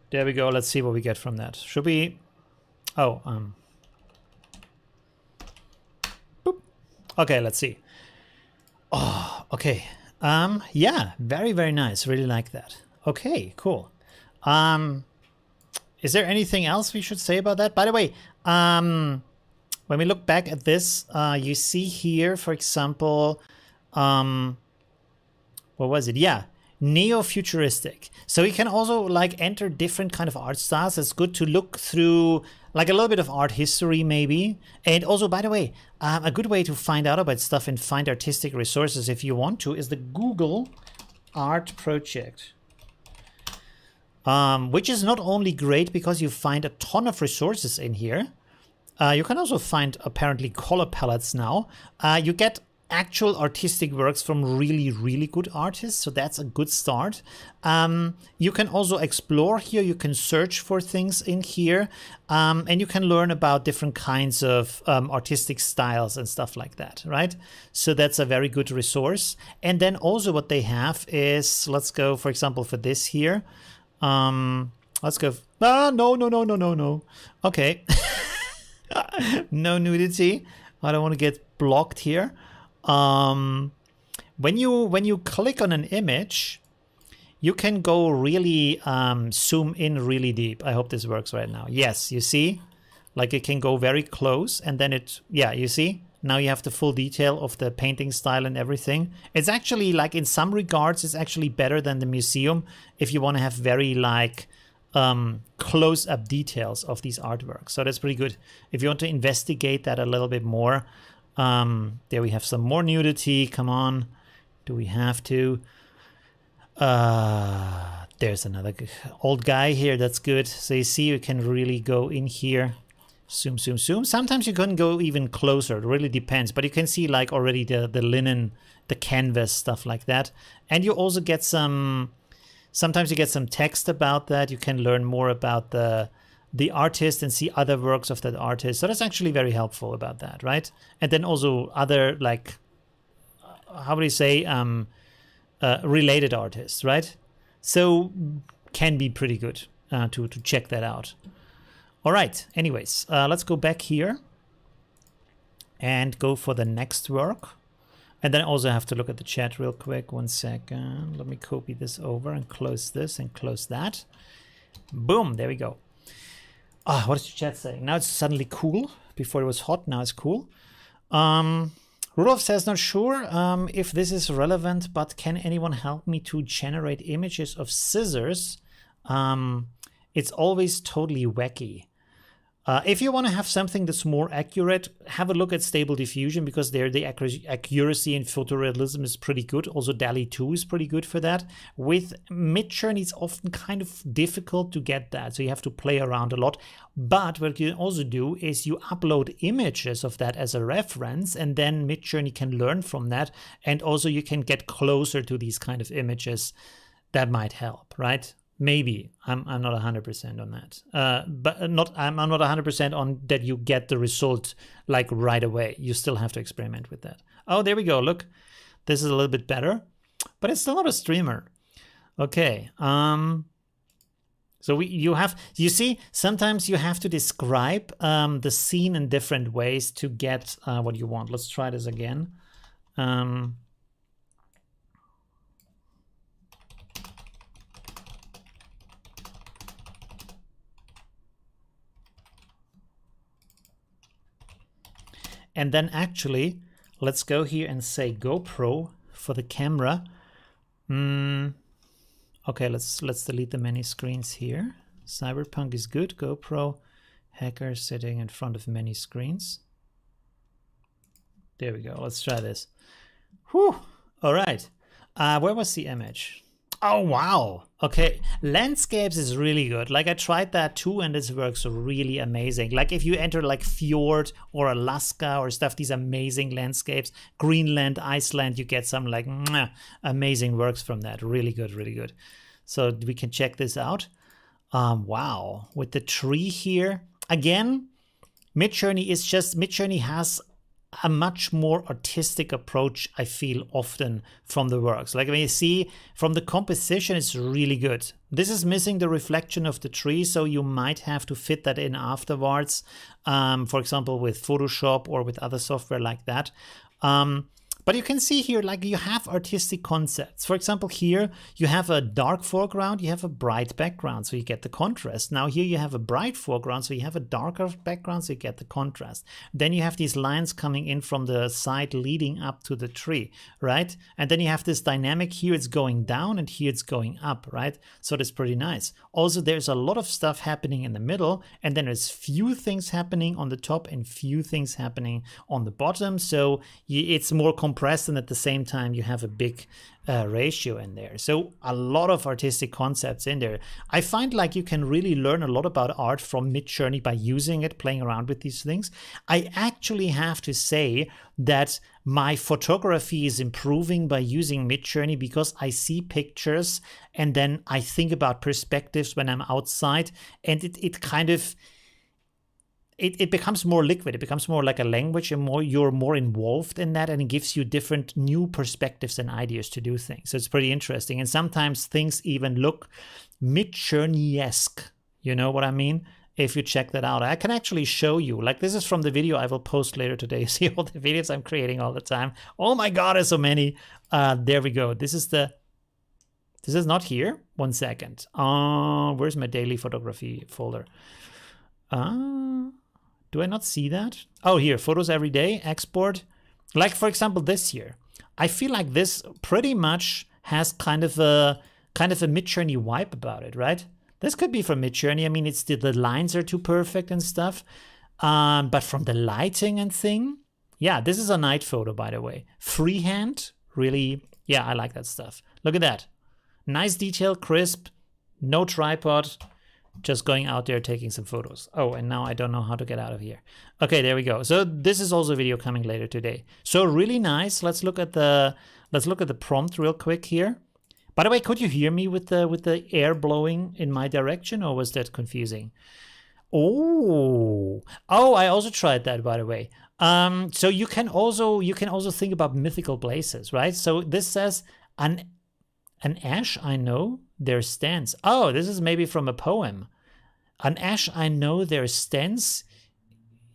There we go. Let's see what we get from that. Should we? Oh, boop. Okay, let's see. Oh, okay. Yeah, very, very nice. Really like that. Okay, cool. Is there anything else we should say about that? By the way, when we look back at this, you see here, for example, what was it? Yeah, neo-futuristic. So you can also like enter different kind of art styles. It's good to look through like a little bit of art history maybe. And also, by the way, a good way to find out about stuff and find artistic resources if you want to is the Google Art Project. Which is not only great because you find a ton of resources in here. You can also find apparently color palettes now. You get actual artistic works from really, really good artists. So that's a good start. You can also explore here. You can search for things in here. And you can learn about different kinds of artistic styles and stuff like that, right? So that's a very good resource. And then also what they have is, let's go, for example, for this here. Let's go. No. Okay. No nudity. I don't want to get blocked here. When you click on an image, you can go really zoom in really deep. I hope this works right now. Yes, you see, like it can go very close, and then it, yeah, you see. Now you have the full detail of the painting style and everything. It's actually like in some regards, it's actually better than the museum if you want to have very like close-up details of these artworks. So that's pretty good. If you want to investigate that a little bit more, there we have some more nudity. Come on. Do we have to? There's another old guy here. That's good. So you see, you can really go in here. Zoom, zoom, zoom. Sometimes you can go even closer. It really depends. But you can see like already the linen, the canvas, stuff like that. And you also get some, sometimes you get some text about that. You can learn more about the artist and see other works of that artist. So that's actually very helpful about that, right? And then also other like, how would you say, related artists, right? So can be pretty good to check that out. All right, anyways, let's go back here and go for the next work. And then I also have to look at the chat real quick. 1 second. Let me copy this over and close this and close that. Boom, there we go. What is the chat saying? Now it's suddenly cool. Before it was hot, now it's cool. Rudolph says, not sure if this is relevant, but can anyone help me to generate images of scissors? It's always totally wacky. If you want to have something that's more accurate, have a look at Stable Diffusion because there the accuracy in photorealism is pretty good. Also DALL-E 2 is pretty good for that. With Midjourney, it's often kind of difficult to get that, so you have to play around a lot. But what you can also do is you upload images of that as a reference, and then Midjourney can learn from that, and also you can get closer to these kind of images. That might help, right? Maybe. I'm not 100% on that. But I'm not 100% on that you get the result like right away. You still have to experiment with that. Oh, there we go. Look, this is a little bit better, but it's still not a streamer. Okay. So you see, sometimes you have to describe the scene in different ways to get what you want. Let's try this again. And then actually, let's go here and say GoPro for the camera. Okay, let's delete the many screens here. Cyberpunk is good. GoPro, hacker sitting in front of many screens. There we go. Let's try this. Whew. All right. Where was the image? Oh, wow. Okay. Landscapes is really good. Like I tried that too, and this works really amazing. Like if you enter like Fjord or Alaska or stuff, these amazing landscapes, Greenland, Iceland, you get some like amazing works from that. Really good, really good. So we can check this out. Wow. With the tree here. Again, Midjourney has a much more artistic approach, I feel, often from the works. Like when you see from the composition, it's really good. This is missing the reflection of the tree, so you might have to fit that in afterwards, for example, with Photoshop or with other software like that. But you can see here, like you have artistic concepts. For example, here you have a dark foreground, you have a bright background, so you get the contrast. Now here you have a bright foreground, so you have a darker background, so you get the contrast. Then you have these lines coming in from the side leading up to the tree, right? And then you have this dynamic here, it's going down and here it's going up, right? So that's pretty nice. Also, there's a lot of stuff happening in the middle, and then there's few things happening on the top and few things happening on the bottom. So it's more compressed, and at the same time you have a big ratio in there. So a lot of artistic concepts in there. I find like you can really learn a lot about art from Midjourney by using it, playing around with these things. I actually have to say that my photography is improving by using Midjourney, because I see pictures and then I think about perspectives when I'm outside, and it kind of it becomes more liquid. It becomes more like a language, and you're more involved in that, and it gives you different new perspectives and ideas to do things. So it's pretty interesting. And sometimes things even look Midjourney-esque. You know what I mean? If you check that out, I can actually show you. Like this is from the video I will post later today. See all the videos I'm creating all the time. Oh my God, there's so many. There we go. This is not here. 1 second. Where's my daily photography folder? Do I not see that? Oh, here, photos every day, export. Like for example, this here. I feel like this pretty much has kind of a Midjourney vibe about it, right? This could be from Midjourney. I mean, it's the lines are too perfect and stuff. But from the lighting and thing, yeah, this is a night photo, by the way. Freehand, really, yeah, I like that stuff. Look at that. Nice detail, crisp, no tripod. Just going out there taking some photos. Oh, and now I don't know how to get out of here. Okay, there we go. So this is also a video coming later today. So really nice. Let's look at the prompt real quick here. By the way, could you hear me with the air blowing in my direction, or was that confusing? Oh, I also tried that, by the way. So you can also think about mythical places, right? So this says an ash I know there stands. Oh, this is maybe from a poem. An ash I know there stands.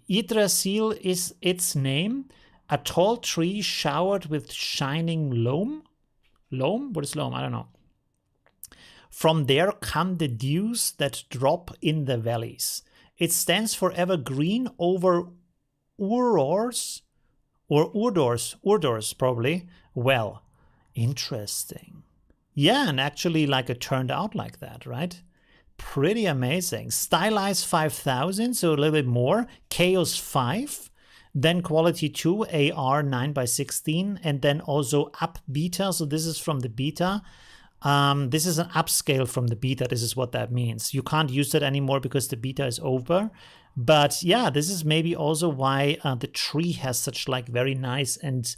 Yggdrasil is its name. A tall tree showered with shining loam. Loam? What is loam? I don't know. From there come the dews that drop in the valleys. It stands forever green over Urdors, or Urdors probably. Well, interesting. Yeah, and actually like it turned out like that, right? Pretty amazing. Stylized 5000, so a little bit more. Chaos 5. Then quality 2, AR 9x16, and then also up beta. So this is from the beta. This is an upscale from the beta. This is what that means. You can't use it anymore because the beta is over. But yeah, this is maybe also why the tree has such like very nice and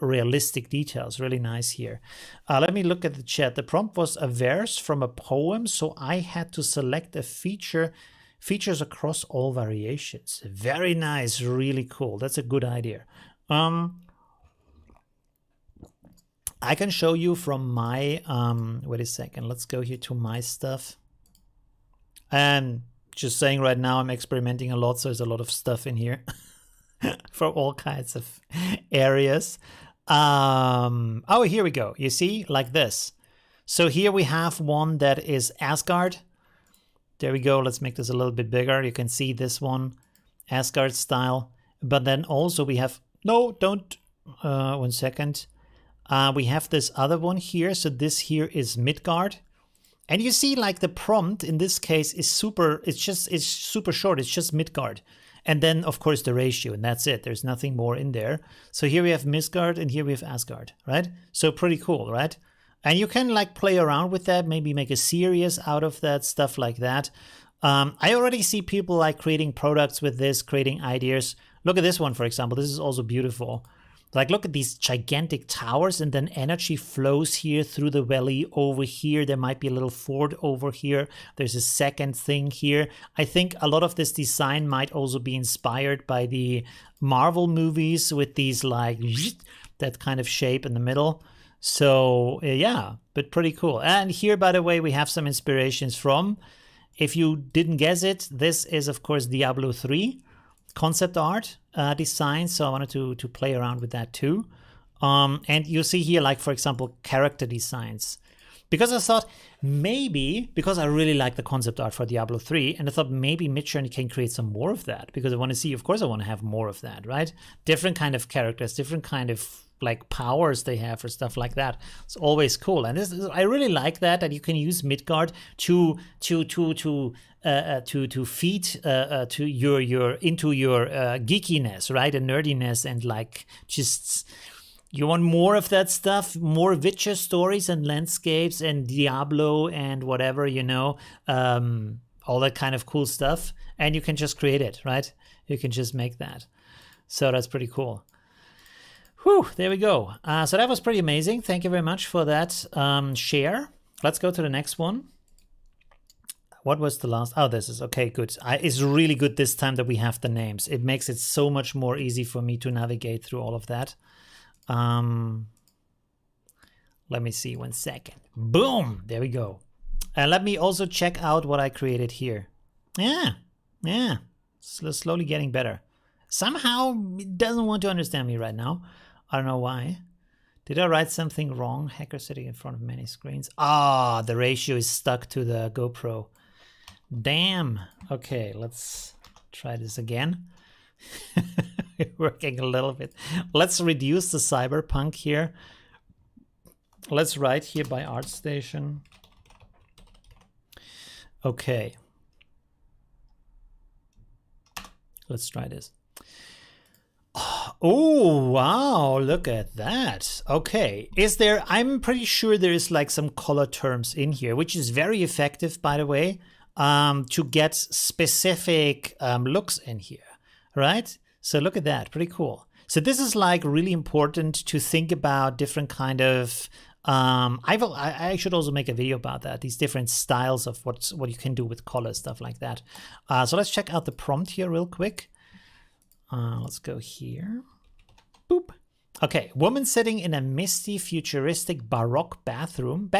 realistic details. Really nice here. Let me look at the chat. The prompt was a verse from a poem, so I had to select a features across all variations. Very nice, really cool. That's a good idea. I can show you from my wait a second, let's go here to my stuff. And just saying right now I'm experimenting a lot, so there's a lot of stuff in here for all kinds of areas. Oh, here we go. You see, like this. So here we have one that is Asgard. There we go. Let's make this a little bit bigger. You can see this one, Asgard style. But then also we have, no, don't, 1 second. We have this other one here. So this here is Midgard. And you see like the prompt in this case is super, it's super short. It's just Midgard. And then of course the ratio, and that's it. There's nothing more in there. So here we have Midgard and here we have Asgard, right? So pretty cool, right? And you can like play around with that, maybe make a series out of that, stuff like that. I already see people like creating products with this, creating ideas. Look at this one, for example. This is also beautiful. Like, look at these gigantic towers, and then energy flows here through the valley. Over here, there might be a little fort over here. There's a second thing here. I think a lot of this design might also be inspired by the Marvel movies with these like that kind of shape in the middle. So yeah, but pretty cool. And here, by the way, we have some inspirations from, if you didn't guess it, this is of course Diablo 3 concept art design. So I wanted to play around with that too. And you see here, like, for example, character designs. Because I thought maybe, because I really like the concept art for Diablo 3, and I thought maybe Midjourney can create some more of that, because I want to see, of course I want to have more of that, right? Different kind of characters, different kind of like powers they have or stuff like that. It's always cool. And I really like that you can use Midgard to feed to your into your geekiness, right? And nerdiness, and like just, you want more of that stuff, more Witcher stories and landscapes and Diablo and whatever, you know, all that kind of cool stuff. And you can just create it, right? You can just make that. So that's pretty cool. Whew, there we go. So that was pretty amazing. Thank you very much for that share. Let's go to the next one. What was the last? Oh, this is okay, good. It's really good this time that we have the names. It makes it so much more easy for me to navigate through all of that. Let me see 1 second. Boom, there we go. Let me also check out what I created here. Yeah, slowly getting better. Somehow it doesn't want to understand me right now. I don't know why. Did I write something wrong? Hacker sitting in front of many screens. Ah, the ratio is stuck to the GoPro. Damn. Okay, let's try this again. Working a little bit. Let's reduce the cyberpunk here. Let's write here by ArtStation. Okay. Let's try this. Oh, wow, look at that. Okay, I'm pretty sure there is like some color terms in here, which is very effective, by the way, to get specific looks in here, right? So look at that, pretty cool. So this is like really important to think about different kind of, I should also make a video about that, these different styles of what you can do with color, stuff like that. So let's check out the prompt here real quick. Let's go here. Boop. Okay, woman sitting in a misty, futuristic Baroque bedroom,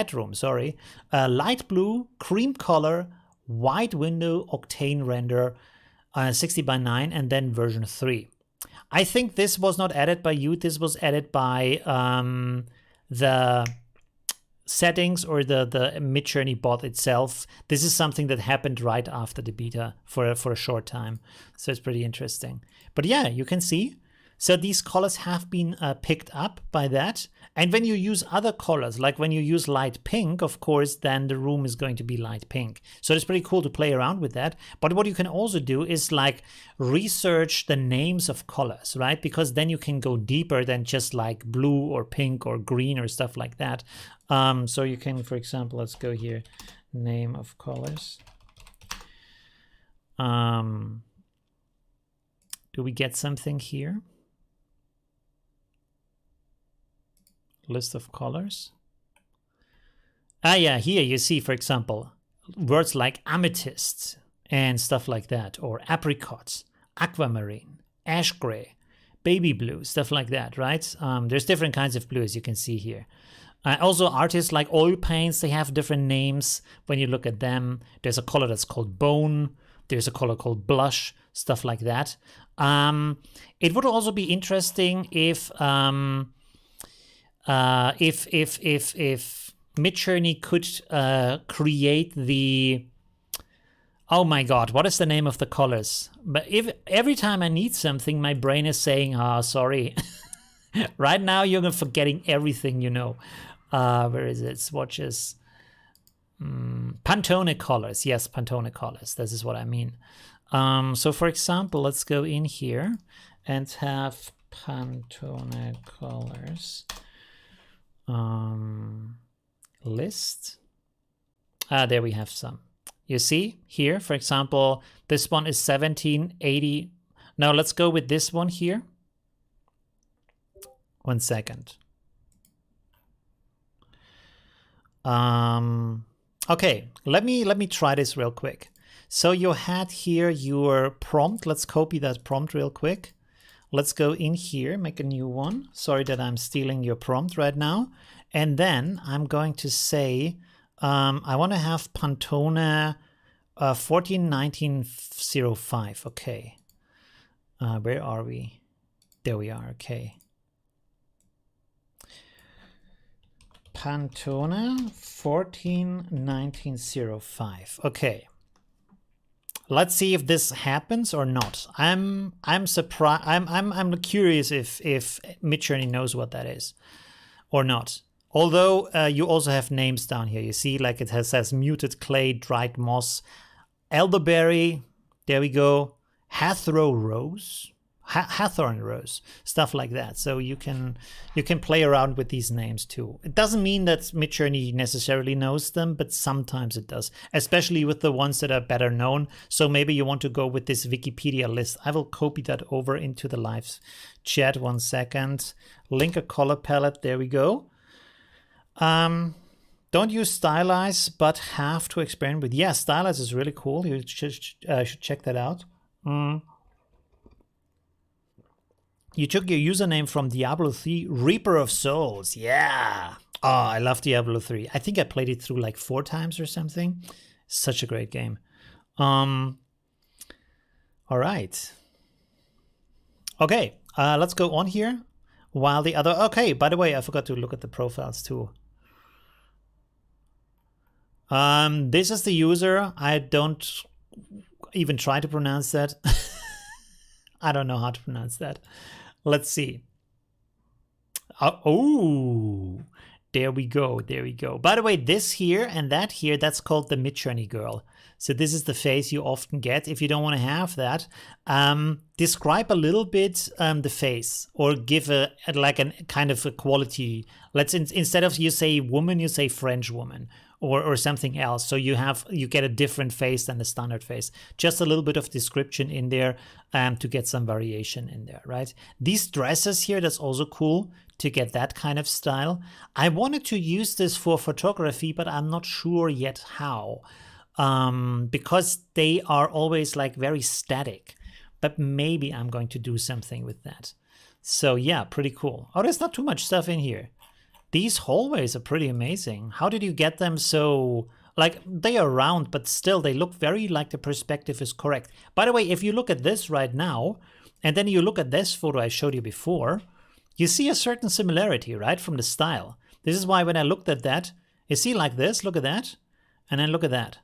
light blue, cream color, white window, octane render, 60 by 9, and then version 3. I think this was not added by you. This was added by the settings or the Midjourney bot itself. This is something that happened right after the beta for a short time. So it's pretty interesting. But yeah, you can see. So these colors have been picked up by that. And when you use other colors, like when you use light pink, of course, then the room is going to be light pink. So it's pretty cool to play around with that. But what you can also do is like research the names of colors, right? Because then you can go deeper than just like blue or pink or green or stuff like that. So you can, for example, let's go here, name of colors. Do we get something here? List of colors. Yeah, here you see, for example, words like amethyst and stuff like that, or apricots, aquamarine, ash gray, baby blue, stuff like that, right? There's different kinds of blue, as you can see here. Also, artists like oil paints, they have different names when you look at them. There's a color that's called bone. There's a color called blush, stuff like that. It would also be interesting if Midjourney could create the, oh my god, what is the name of the colors? But if every time I need something, my brain is saying, oh, sorry. Right now you're forgetting everything, you know. Where is it? Swatches. Pantone colors. Yes, Pantone colors. This is what I mean. So for example, let's go in here and have Pantone colors. List. There we have some. You see here, for example, this one is 1780. Now let's go with this one here. 1 second. Okay, let me try this real quick. So you had here your prompt. Let's copy that prompt real quick. Let's go in here, make a new one. Sorry that I'm stealing your prompt right now. And then I'm going to say, I want to have Pantone 141905. Okay. Where are we? There we are. Okay. Pantone 141905. Okay. Let's see if this happens or not. I'm surprised. I'm curious if Midjourney knows what that is or not. Although you also have names down here. You see, like it says muted clay, dried moss, elderberry. There we go. Hathorn rose, stuff like that. So you can play around with these names too. It doesn't mean that Midjourney necessarily knows them, but sometimes it does, especially with the ones that are better known. So maybe you want to go with this Wikipedia list. I will copy that over into the live chat. 1 second. Link a color palette. There we go. Don't use stylize, but have to experiment with. Yeah, stylize is really cool. You should check that out. You took your username from Diablo 3 Reaper of Souls. Yeah. Oh, I love Diablo 3. I think I played it through like 4 times or something. Such a great game. All right. Okay, let's go on here. While the other... Okay, by the way, I forgot to look at the profiles too. This is the user. I don't even try to pronounce that. I don't know how to pronounce that. Let's see. Oh, there we go. There we go. By the way, this here and that here, that's called the Midjourney girl. So this is the face you often get. If you don't want to have that, describe a little bit the face, or give a kind of a quality. Let's instead of you say woman, you say French woman. Or something else, so you get a different face than the standard face. Just a little bit of description in there to get some variation in there, right? These dresses here, that's also cool to get that kind of style. I wanted to use this for photography, but I'm not sure yet how, because they are always like very static. But maybe I'm going to do something with that. So yeah, pretty cool. Oh, there's not too much stuff in here. These hallways are pretty amazing. How did you get them so... Like, they are round, but still they look very like the perspective is correct. By the way, if you look at this right now, and then you look at this photo I showed you before, you see a certain similarity, right, from the style. This is why when I looked at that, you see like this, look at that, and then look at that.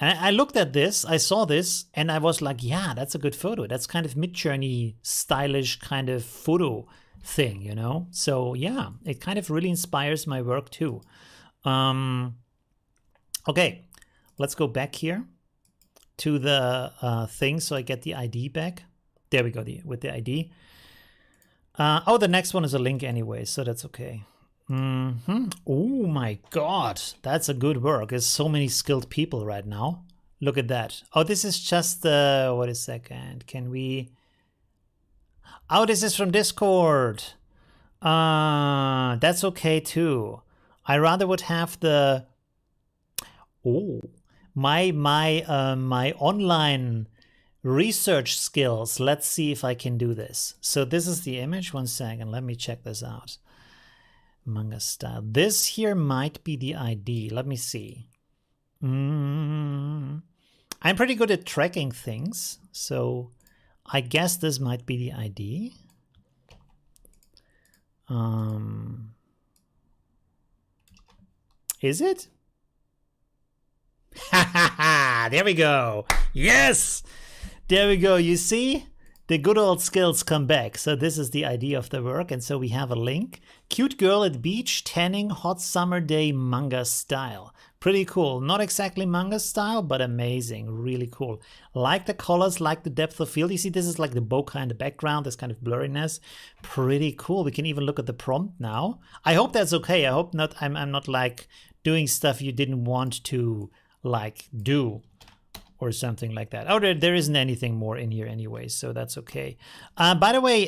And I looked at this, I saw this, and I was like, yeah, that's a good photo. That's kind of Midjourney stylish kind of photo thing, you know? So yeah, it kind of really inspires my work too. Okay, let's go back here to the thing so I get the ID back. There we go, with the ID. Oh, the next one is a link anyway, so that's okay. Oh my god, that's a good work. There's so many skilled people right now. Look at that. Oh, this is just wait a second, can we... Oh, this is from Discord. That's okay too. I rather would have the... Oh, my online research skills. Let's see if I can do this. So this is the image. 1 second. Let me check this out. Manga style. This here might be the ID. Let me see. I'm pretty good at tracking things, so I guess this might be the ID. Is it? There we go. Yes! There we go. You see? The good old skills come back. So this is the idea of the work. And so we have a link. Cute girl at beach, tanning, hot summer day, manga style. Pretty cool. Not exactly manga style, but amazing. Really cool. Like the colors, like the depth of field. You see, this is like the bokeh in the background, this kind of blurriness. Pretty cool. We can even look at the prompt now. I hope that's okay. I hope not. I'm not like doing stuff you didn't want to like do or something like that. Oh, there isn't anything more in here anyway, so that's okay. By the way,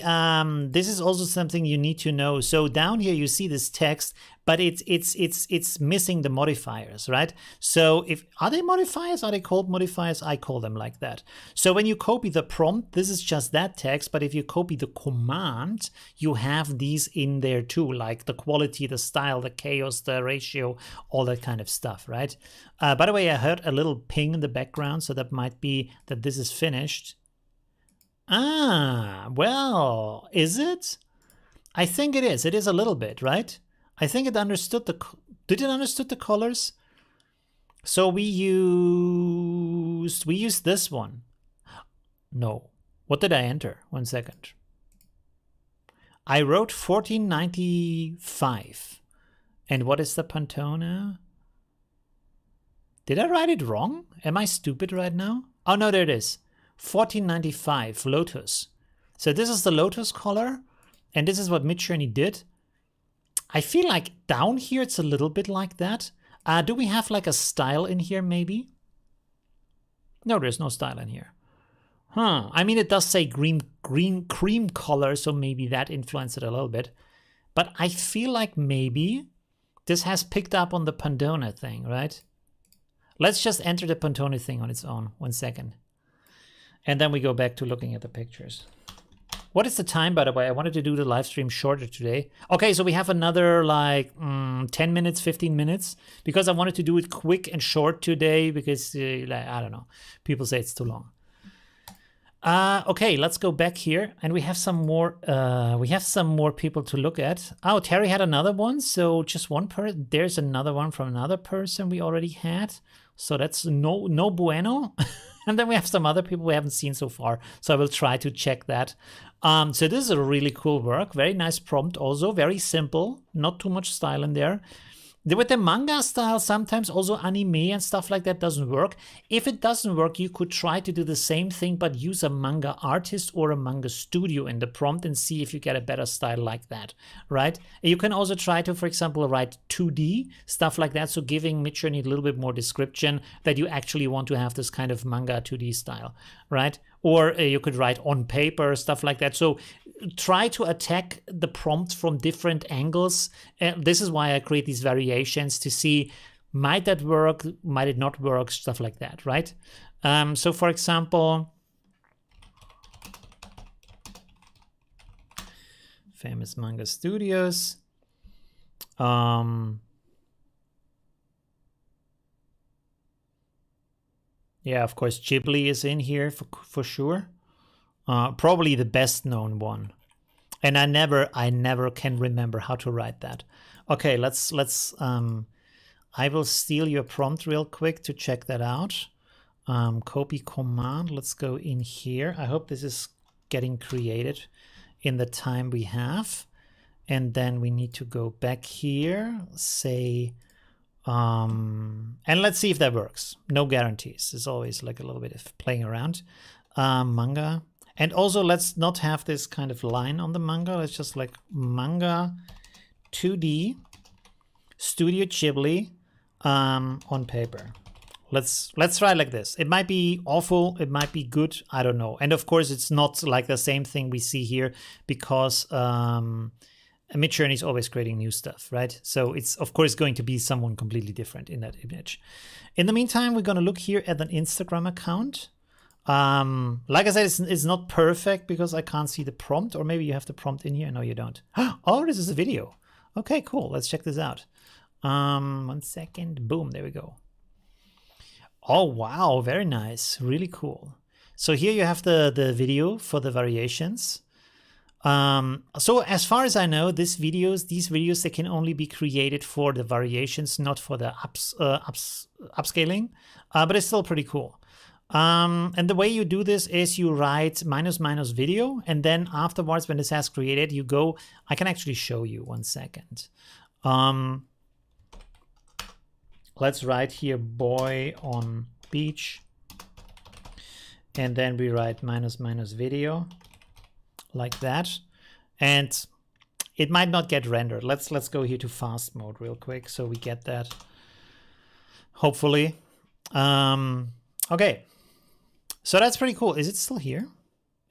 this is also something you need to know. So down here you see this text, but it's missing the modifiers, right? So are they modifiers? Are they called modifiers? I call them like that. So when you copy the prompt, this is just that text, but if you copy the command, you have these in there too, like the quality, the style, the chaos, the ratio, all that kind of stuff, right? By the way, I heard a little ping in the background, so that might be that this is finished. Ah, well, is it? I think it is. It is a little bit, right? I think it understood did it understood the colors? So we used this one. No. What did I enter? 1 second. I wrote 1495. And what is the Pantone? Did I write it wrong? Am I stupid right now? Oh no, there it is. 1495 Lotus. So this is the Lotus color, and this is what Midjourney did. I feel like down here it's a little bit like that. Do we have like a style in here maybe? No, there's no style in here. Huh. I mean, it does say green cream color, so maybe that influenced it a little bit. But I feel like maybe this has picked up on the Pantone thing, right? Let's just enter the Pantone thing on its own. 1 second. And then we go back to looking at the pictures. What is the time, by the way? I wanted to do the live stream shorter today. Okay, so we have another like 10 minutes, 15 minutes, because I wanted to do it quick and short today because I don't know, people say it's too long. Okay, let's go back here, and we have some more. We have some more people to look at. Oh, Terry had another one, so just one person. There's another one from another person we already had, so that's no bueno. And then we have some other people we haven't seen so far, so I will try to check that. So this is a really cool work, very nice prompt, also very simple, not too much style in there. With the manga style, sometimes also anime and stuff like that doesn't work. If it doesn't work, you could try to do the same thing, but use a manga artist or a manga studio in the prompt and see if you get a better style like that, right? You can also try to, for example, write 2D, stuff like that. So giving Midjourney a little bit more description that you actually want to have this kind of manga 2D style, right? Or you could write on paper, stuff like that. So try to attack the prompt from different angles. This is why I create these variations to see, might that work, might it not work, stuff like that, right? So for example, famous manga studios. Yeah, of course, Ghibli is in here for sure. Probably the best known one. And I never can remember how to write that. Okay, let's I will steal your prompt real quick to check that out. Copy command, let's go in here. I hope this is getting created in the time we have. And then we need to go back here, say, and let's see if that works. No guarantees. It's always like a little bit of playing around. Manga. And also let's not have this kind of line on the manga. Let's just like manga 2D Studio Ghibli on paper. Let's try like this. It might be awful, it might be good, I don't know. And of course it's not like the same thing we see here because Midjourney is always creating new stuff, right? So it's of course going to be someone completely different in that image. In the meantime, we're going to look here at an Instagram account. Like I said, it's not perfect because I can't see the prompt, or maybe you have the prompt in here. No, you don't. Oh, this is a video. Okay, cool. Let's check this out. 1 second. Boom. There we go. Oh, wow. Very nice. Really cool. So here you have the video for the variations. So as far as I know, these videos, they can only be created for the variations, not for the upscaling, but it's still pretty cool. And the way you do this is you write -- video, and then afterwards when this has created, you go, I can actually show you 1 second. Let's write here boy on beach, and then we write -- video like that, and it might not get rendered. Let's go here to fast mode real quick so we get that, hopefully. Okay, So that's pretty cool. Is it still here?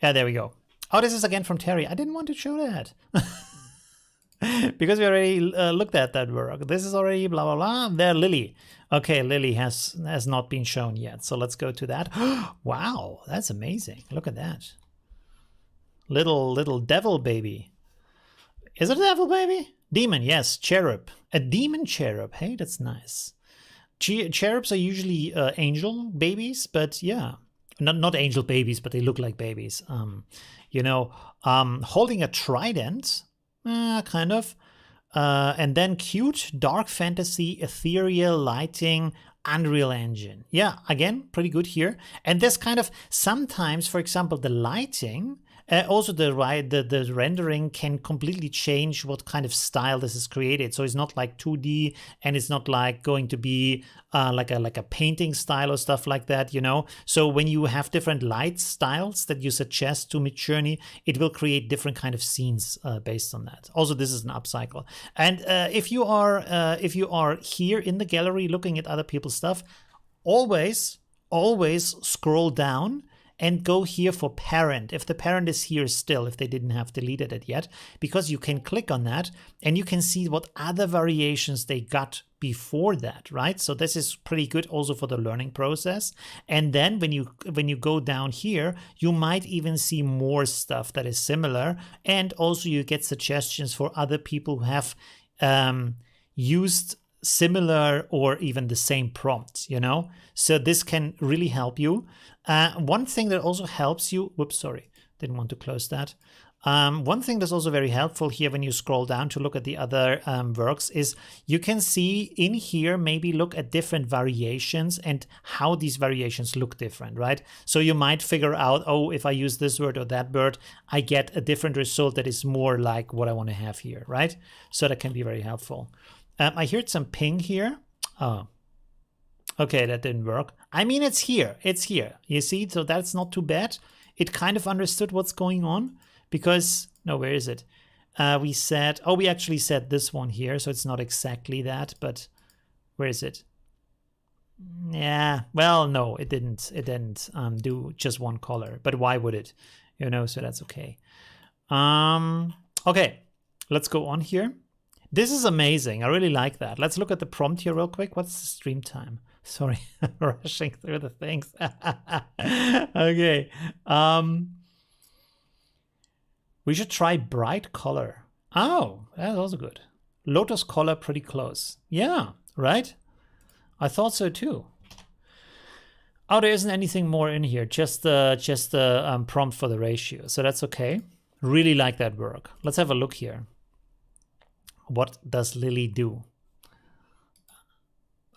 Yeah, there we go. Oh, this is again from Terry. I didn't want to show that. Because we already looked at that work. This is already blah, blah, blah. There, Lily. Okay, Lily has not been shown yet. So let's go to that. Wow, that's amazing. Look at that. Little devil baby. Is it a devil baby? Demon, yes. Cherub. A demon cherub. Hey, that's nice. Cherubs are usually angel babies, but yeah. Not angel babies, but they look like babies. You know, holding a trident. Kind of. And then cute, dark fantasy, ethereal lighting, Unreal Engine. Yeah, again, pretty good here. And this kind of, sometimes, for example, the lighting, also the rendering can completely change what kind of style this is created. So it's not like 2D, and it's not like going to be like a painting style or stuff like that, you know. So when you have different light styles that you suggest to Midjourney, it will create different kind of scenes based on that. Also, this is an upcycle. And if you are here in the gallery looking at other people's stuff, always scroll down and go here for parent, if the parent is here still, if they didn't have deleted it yet, because you can click on that and you can see what other variations they got before that, right? So this is pretty good also for the learning process. And then when you go down here, you might even see more stuff that is similar, and also you get suggestions for other people who have used similar or even the same prompt, you know. So this can really help you. One thing that also helps you, whoops, sorry, didn't want to close that. One thing that's also very helpful here when you scroll down to look at the other works is you can see in here, maybe look at different variations and how these variations look different, right? So you might figure out, oh, if I use this word or that word, I get a different result that is more like what I want to have here, right? So that can be very helpful. I heard some ping here. Oh, okay, that didn't work. I mean, it's here. It's here. You see, so that's not too bad. It kind of understood what's going on because, no, where is it? We said, oh, we actually said this one here, so it's not exactly that, but where is it? Yeah, well, no, it didn't. It didn't do just one color, but why would it? You know, so that's okay. Okay, let's go on here. This is amazing. I really like that. Let's look at the prompt here real quick. What's the stream time? Sorry, rushing through the things. Okay. We should try bright color. Oh, that's also good. Lotus color, pretty close. Yeah, right? I thought so too. Oh, there isn't anything more in here. Just the prompt for the ratio. So that's okay. Really like that work. Let's have a look here. What does Lily do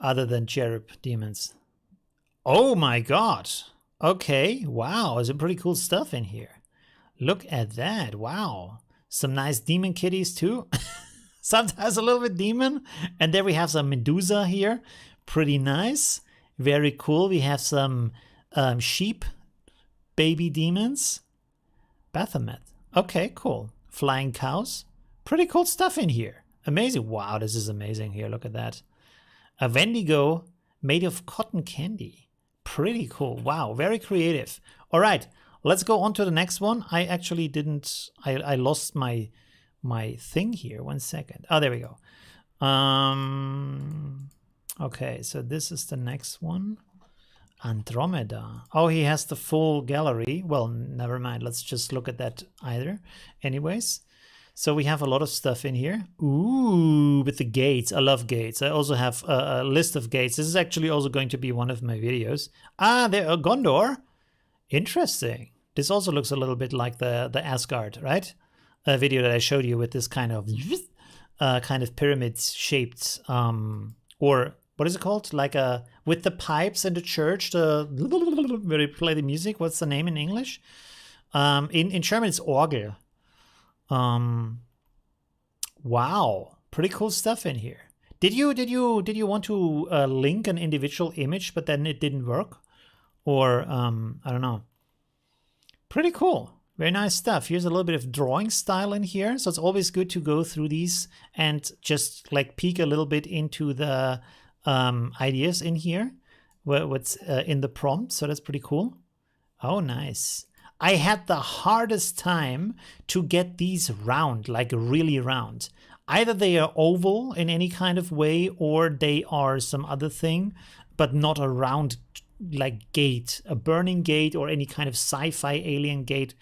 other than cherub demons? Oh my god. Okay, wow, there's some pretty cool stuff in here. Look at that. Wow, some nice demon kitties too. Sometimes a little bit demon. And there we have some Medusa here. Pretty nice, very cool. We have some sheep baby demons. Baphomet. Okay, cool. Flying cows. Pretty cool stuff in here. Amazing. Wow, this is amazing here. Look at that. A Wendigo made of cotton candy. Pretty cool. Wow, very creative. All right, let's go on to the next one. I actually didn't, I lost my thing here. 1 second. Oh, there we go. Okay, so this is the next one. Andromeda. Oh, he has the full gallery. Well, never mind. Let's just look at that either. Anyways. So we have a lot of stuff in here. Ooh, with the gates. I love gates. I also have a list of gates. This is actually also going to be one of my videos. Ah, there, Gondor. Interesting. This also looks a little bit like the Asgard, right? A video that I showed you with this kind of pyramid-shaped, or what is it called? Like with the pipes in the church, where they play the music. What's the name in English? In German, it's Orgel. Wow, pretty cool stuff in here. Did you want to link an individual image, but then it didn't work? Or I don't know. Pretty cool. Very nice stuff. Here's a little bit of drawing style in here. So it's always good to go through these and just like peek a little bit into the ideas in here, what's in the prompt. So that's pretty cool. Oh, nice. I had the hardest time to get these round, like really round. Either they are oval in any kind of way or they are some other thing, but not a round like gate, a burning gate or any kind of sci-fi alien gate.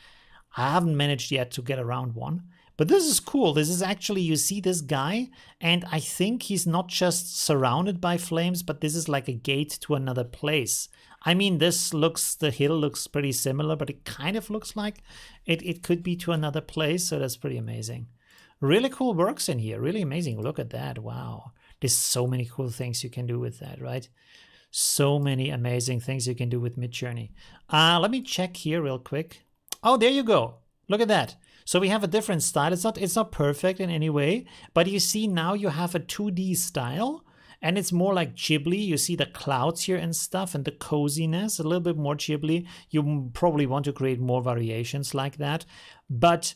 I haven't managed yet to get around one. But this is cool. This is actually, you see this guy, and I think he's not just surrounded by flames, but this is like a gate to another place. I mean, this looks, the hill looks pretty similar, but it kind of looks like it could be to another place, so that's pretty amazing. Really cool works in here, really amazing. Look at that, wow. There's so many cool things you can do with that, right? So many amazing things you can do with Midjourney. Let me check here real quick. Oh, there you go. Look at that. So we have a different style. It's not perfect in any way, but you see now you have a 2D style and it's more like Ghibli. You see the clouds here and stuff and the coziness, a little bit more Ghibli. You probably want to create more variations like that, but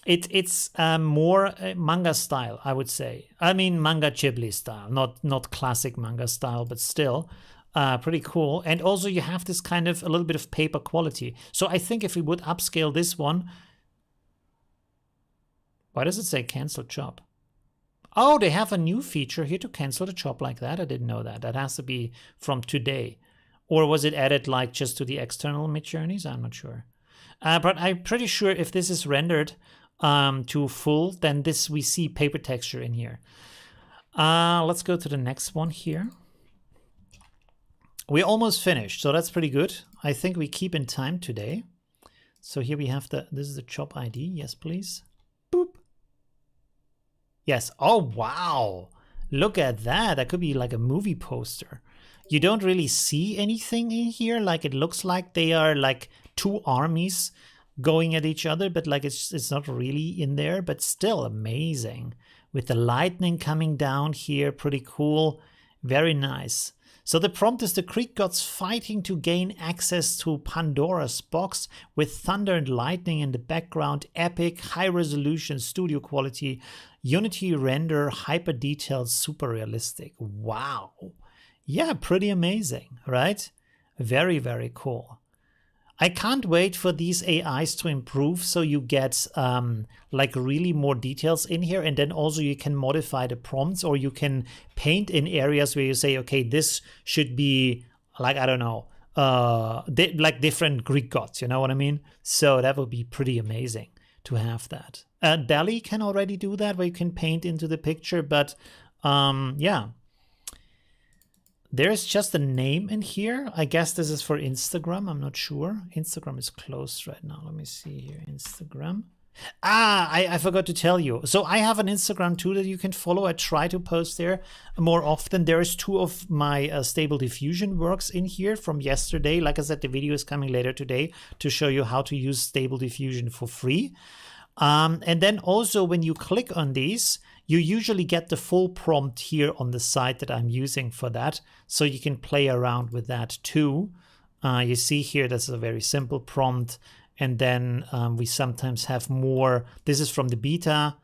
it's more manga style, I would say. I mean, manga Ghibli style, not classic manga style, but still pretty cool. And also you have this kind of a little bit of paper quality. So I think if we would upscale this one, why does it say cancel job? Oh, they have a new feature here to cancel the job like that. I didn't know that. That has to be from today. Or was it added like just to the external Midjourneys? I'm not sure. But I'm pretty sure if this is rendered to full, then this we see paper texture in here. Let's go to the next one here. We're almost finished, so that's pretty good. I think we keep in time today. So here we have this is the job ID. Yes, please. Boop. Yes. Oh, wow. Look at that. That could be like a movie poster. You don't really see anything in here. Like it looks like they are like two armies going at each other, but like it's not really in there, but still amazing. With the lightning coming down here, pretty cool. Very nice. So the prompt is the Greek gods fighting to gain access to Pandora's box with thunder and lightning in the background, epic, high resolution, studio quality, Unity render, hyper detailed, super realistic. Wow. Yeah, pretty amazing, right? Very, very cool. I can't wait for these AIs to improve so you get like really more details in here, and then also you can modify the prompts, or you can paint in areas where you say, okay, this should be like, I don't know, like different Greek gods, you know what I mean? So that would be pretty amazing to have that. DALL-E can already do that, where you can paint into the picture, but yeah. There's just a name in here. I guess this is for Instagram. I'm not sure. Instagram is closed right now. Let me see here. Instagram. I forgot to tell you. So I have an Instagram too that you can follow. I try to post there more often. There's two of my Stable Diffusion works in here from yesterday. Like I said, the video is coming later today to show you how to use Stable Diffusion for free. And then also when you click on these, you usually get the full prompt here on the side that I'm using for that. So you can play around with that too. You see here, that's a very simple prompt. And then we sometimes have more. This is from the beta.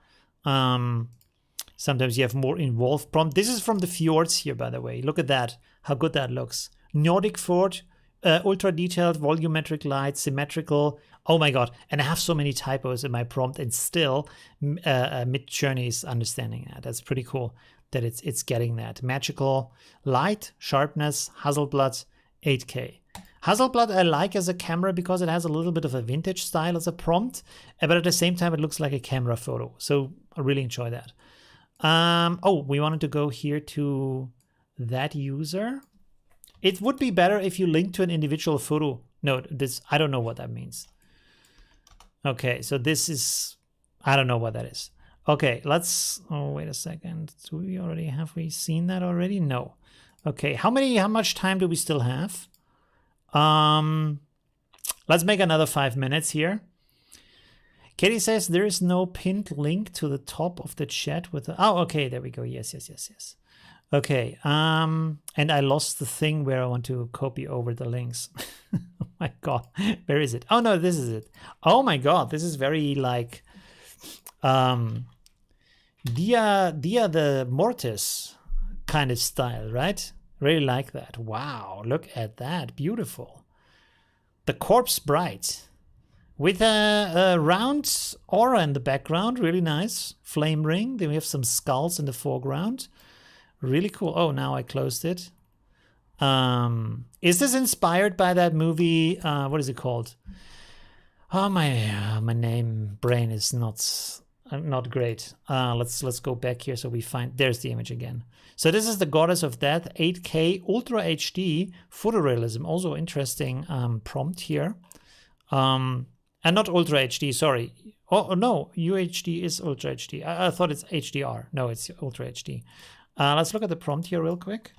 Sometimes you have more involved prompt. This is from the fjords here, by the way. Look at that, how good that looks. Nordic fjord, ultra detailed, volumetric light, symmetrical. Oh my God. And I have so many typos in my prompt, and still Midjourney is understanding that. That's pretty cool that it's getting that. Magical light, sharpness, Hasselblad, 8K. Hasselblad I like as a camera because it has a little bit of a vintage style as a prompt, but at the same time it looks like a camera photo. So I really enjoy that. Oh, we wanted to go here to that user. It would be better if you link to an individual photo. No, this, I don't know what that means. Okay, so this is, I don't know what that is. Okay, let's, oh, wait a second. Do we already, have we seen that already? No. Okay, how much time do we still have? Let's make another 5 minutes here. Katie says there is no pinned link to the top of the chat with the, oh, okay, there we go. Yes. Okay, and I lost the thing where I want to copy over the links. Oh my God, where is it? Oh no, this is it. Oh my God, this is very like Dia the Mortis kind of style, right? Really like that. Wow, look at that, beautiful. The corpse bride with a round aura in the background. Really nice. Flame ring. Then we have some skulls in the foreground. Really cool. Oh, now I closed it. Is this inspired by that movie? What is it called? Oh, my brain is not great. Let's go back here so we find. There's the image again. So this is the Goddess of Death, 8K Ultra HD photorealism. Also interesting prompt here. And not Ultra HD. Sorry. Oh no, UHD is Ultra HD. I thought it's HDR. No, it's Ultra HD. Let's look at the prompt here real quick.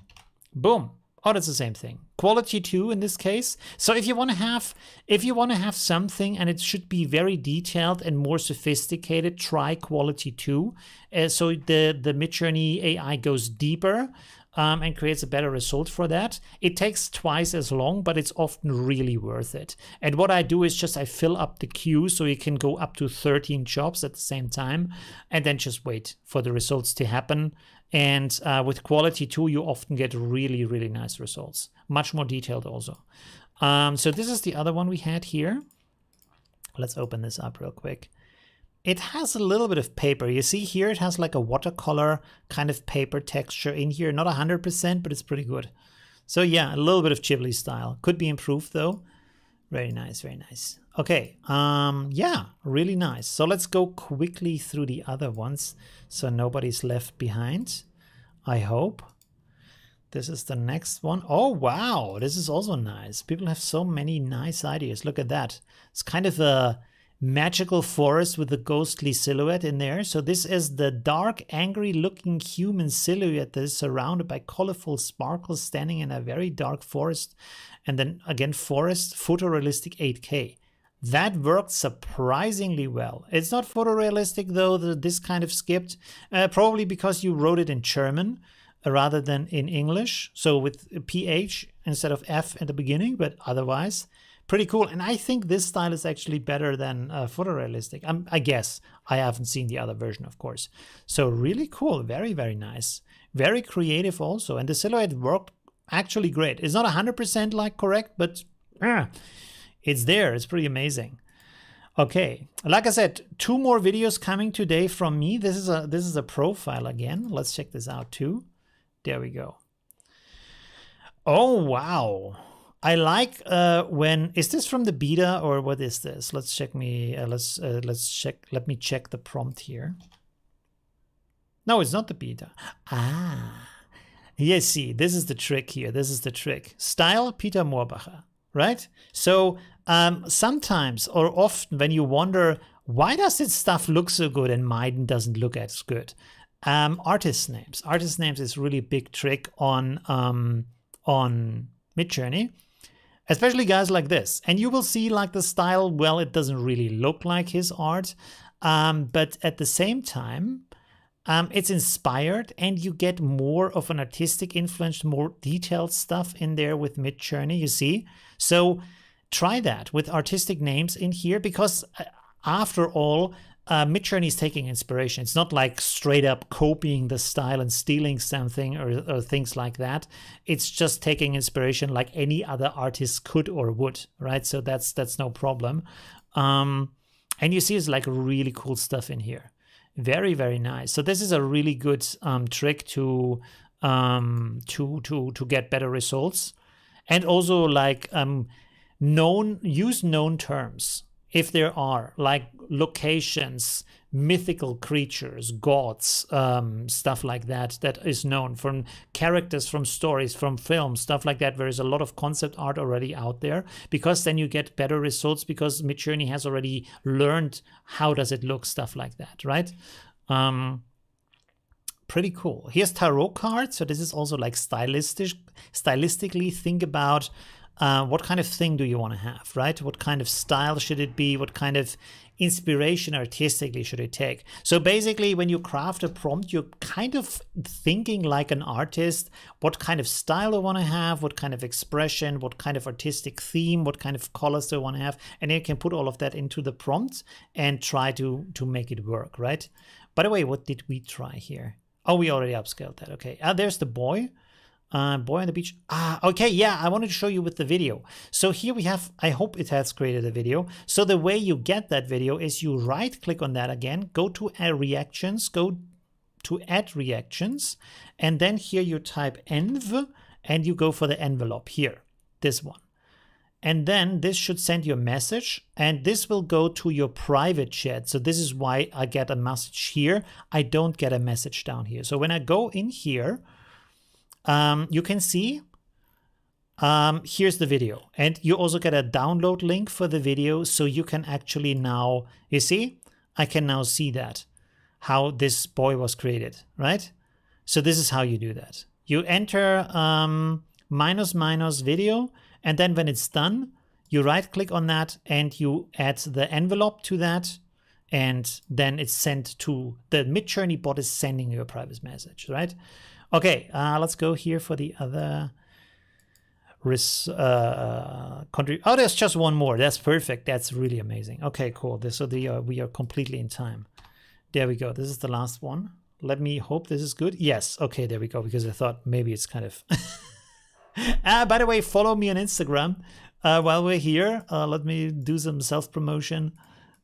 Boom. Oh, that's the same thing. Quality 2 in this case. So if you want to have something and it should be very detailed and more sophisticated, try quality 2. So the Midjourney AI goes deeper and creates a better result for that. It takes twice as long, but it's often really worth it. And what I do is just I fill up the queue so you can go up to 13 jobs at the same time and then just wait for the results to happen. And with quality 2, you often get really, really nice results. Much more detailed also. So this is the other one we had here. Let's open this up real quick. It has a little bit of paper. You see here it has like a watercolor kind of paper texture in here. Not 100%, but it's pretty good. So yeah, a little bit of Ghibli style. Could be improved though. Very nice, very nice. Okay, yeah, really nice. So let's go quickly through the other ones so nobody's left behind, I hope. This is the next one. Oh, wow, this is also nice. People have so many nice ideas. Look at that. It's kind of a magical forest with a ghostly silhouette in there. So this is the dark, angry-looking human silhouette that is surrounded by colorful sparkles standing in a very dark forest. And then again, forest, photorealistic 8K. That worked surprisingly well. It's not photorealistic though, this kind of skipped, probably because you wrote it in German rather than in English. So with PH instead of F at the beginning, but otherwise pretty cool. And I think this style is actually better than photorealistic. I guess. I haven't seen the other version, of course. So really cool. Very, very nice. Very creative also. And the silhouette worked actually great. It's not 100% like correct, but it's there. It's pretty amazing. Okay, like I said, 2 more videos coming today from me. This is a profile again. Let's check this out too. There we go. Oh wow, I like when is this from the beta or what is this? Let's check me. Let's check. Let me check the prompt here. No, it's not the beta. Yes, see, this is the trick here. This is the trick. Style Peter Moorbacher, right? So sometimes or often when you wonder, why does this stuff look so good and mine doesn't look as good? Artist names. Artist names is really a big trick on Midjourney, especially guys like this. And you will see like the style, well, it doesn't really look like his art, but at the same time, it's inspired and you get more of an artistic influence, more detailed stuff in there with Midjourney, you see? So try that with artistic names in here because after all, Midjourney is taking inspiration. It's not like straight up copying the style and stealing something or things like that. It's just taking inspiration like any other artist could or would, right? So that's no problem. And you see it's like really cool stuff in here. Very, very nice. So this is a really good trick to get better results, and also like use known terms if there are, like locations, mythical creatures, gods, stuff like that is known from characters, from stories, from films, stuff like that. There is a lot of concept art already out there because then you get better results because Midjourney has already learned how does it look, stuff like that, right? Pretty cool. Here's tarot cards. So this is also like stylistically think about what kind of thing do you want to have, right? What kind of style should it be? What kind of inspiration artistically should it take? So basically, when you craft a prompt, you're kind of thinking like an artist, what kind of style I want to have, what kind of expression, what kind of artistic theme, what kind of colors do I want to have, and then you can put all of that into the prompt and try to make it work, right? By the way, what did we try here? Oh, we already upscaled that. Okay, there's the boy. Boy on the beach. Okay, yeah, I wanted to show you with the video. So here we have, I hope it has created a video. So the way you get that video is you right click on that again, go to reactions, go to add reactions, and then here you type env and you go for the envelope here, this one. And then this should send you a message, and this will go to your private chat. So this is why I get a message here. I don't get a message down here. So when I go in here, you can see here's the video, and you also get a download link for the video. So you can actually now, you see, I can now see that, how this boy was created, right? So this is how you do that. You enter -- video, and then when it's done, you right click on that and you add the envelope to that, and then it's sent to the Midjourney bot is sending you a private message, right? Okay, let's go here for the other country. Oh, there's just one more. That's perfect. That's really amazing. Okay, cool. We are completely in time. There we go. This is the last one. Let me hope this is good. Yes. Okay, there we go. Because I thought maybe it's kind of... by the way, follow me on Instagram while we're here. Let me do some self-promotion.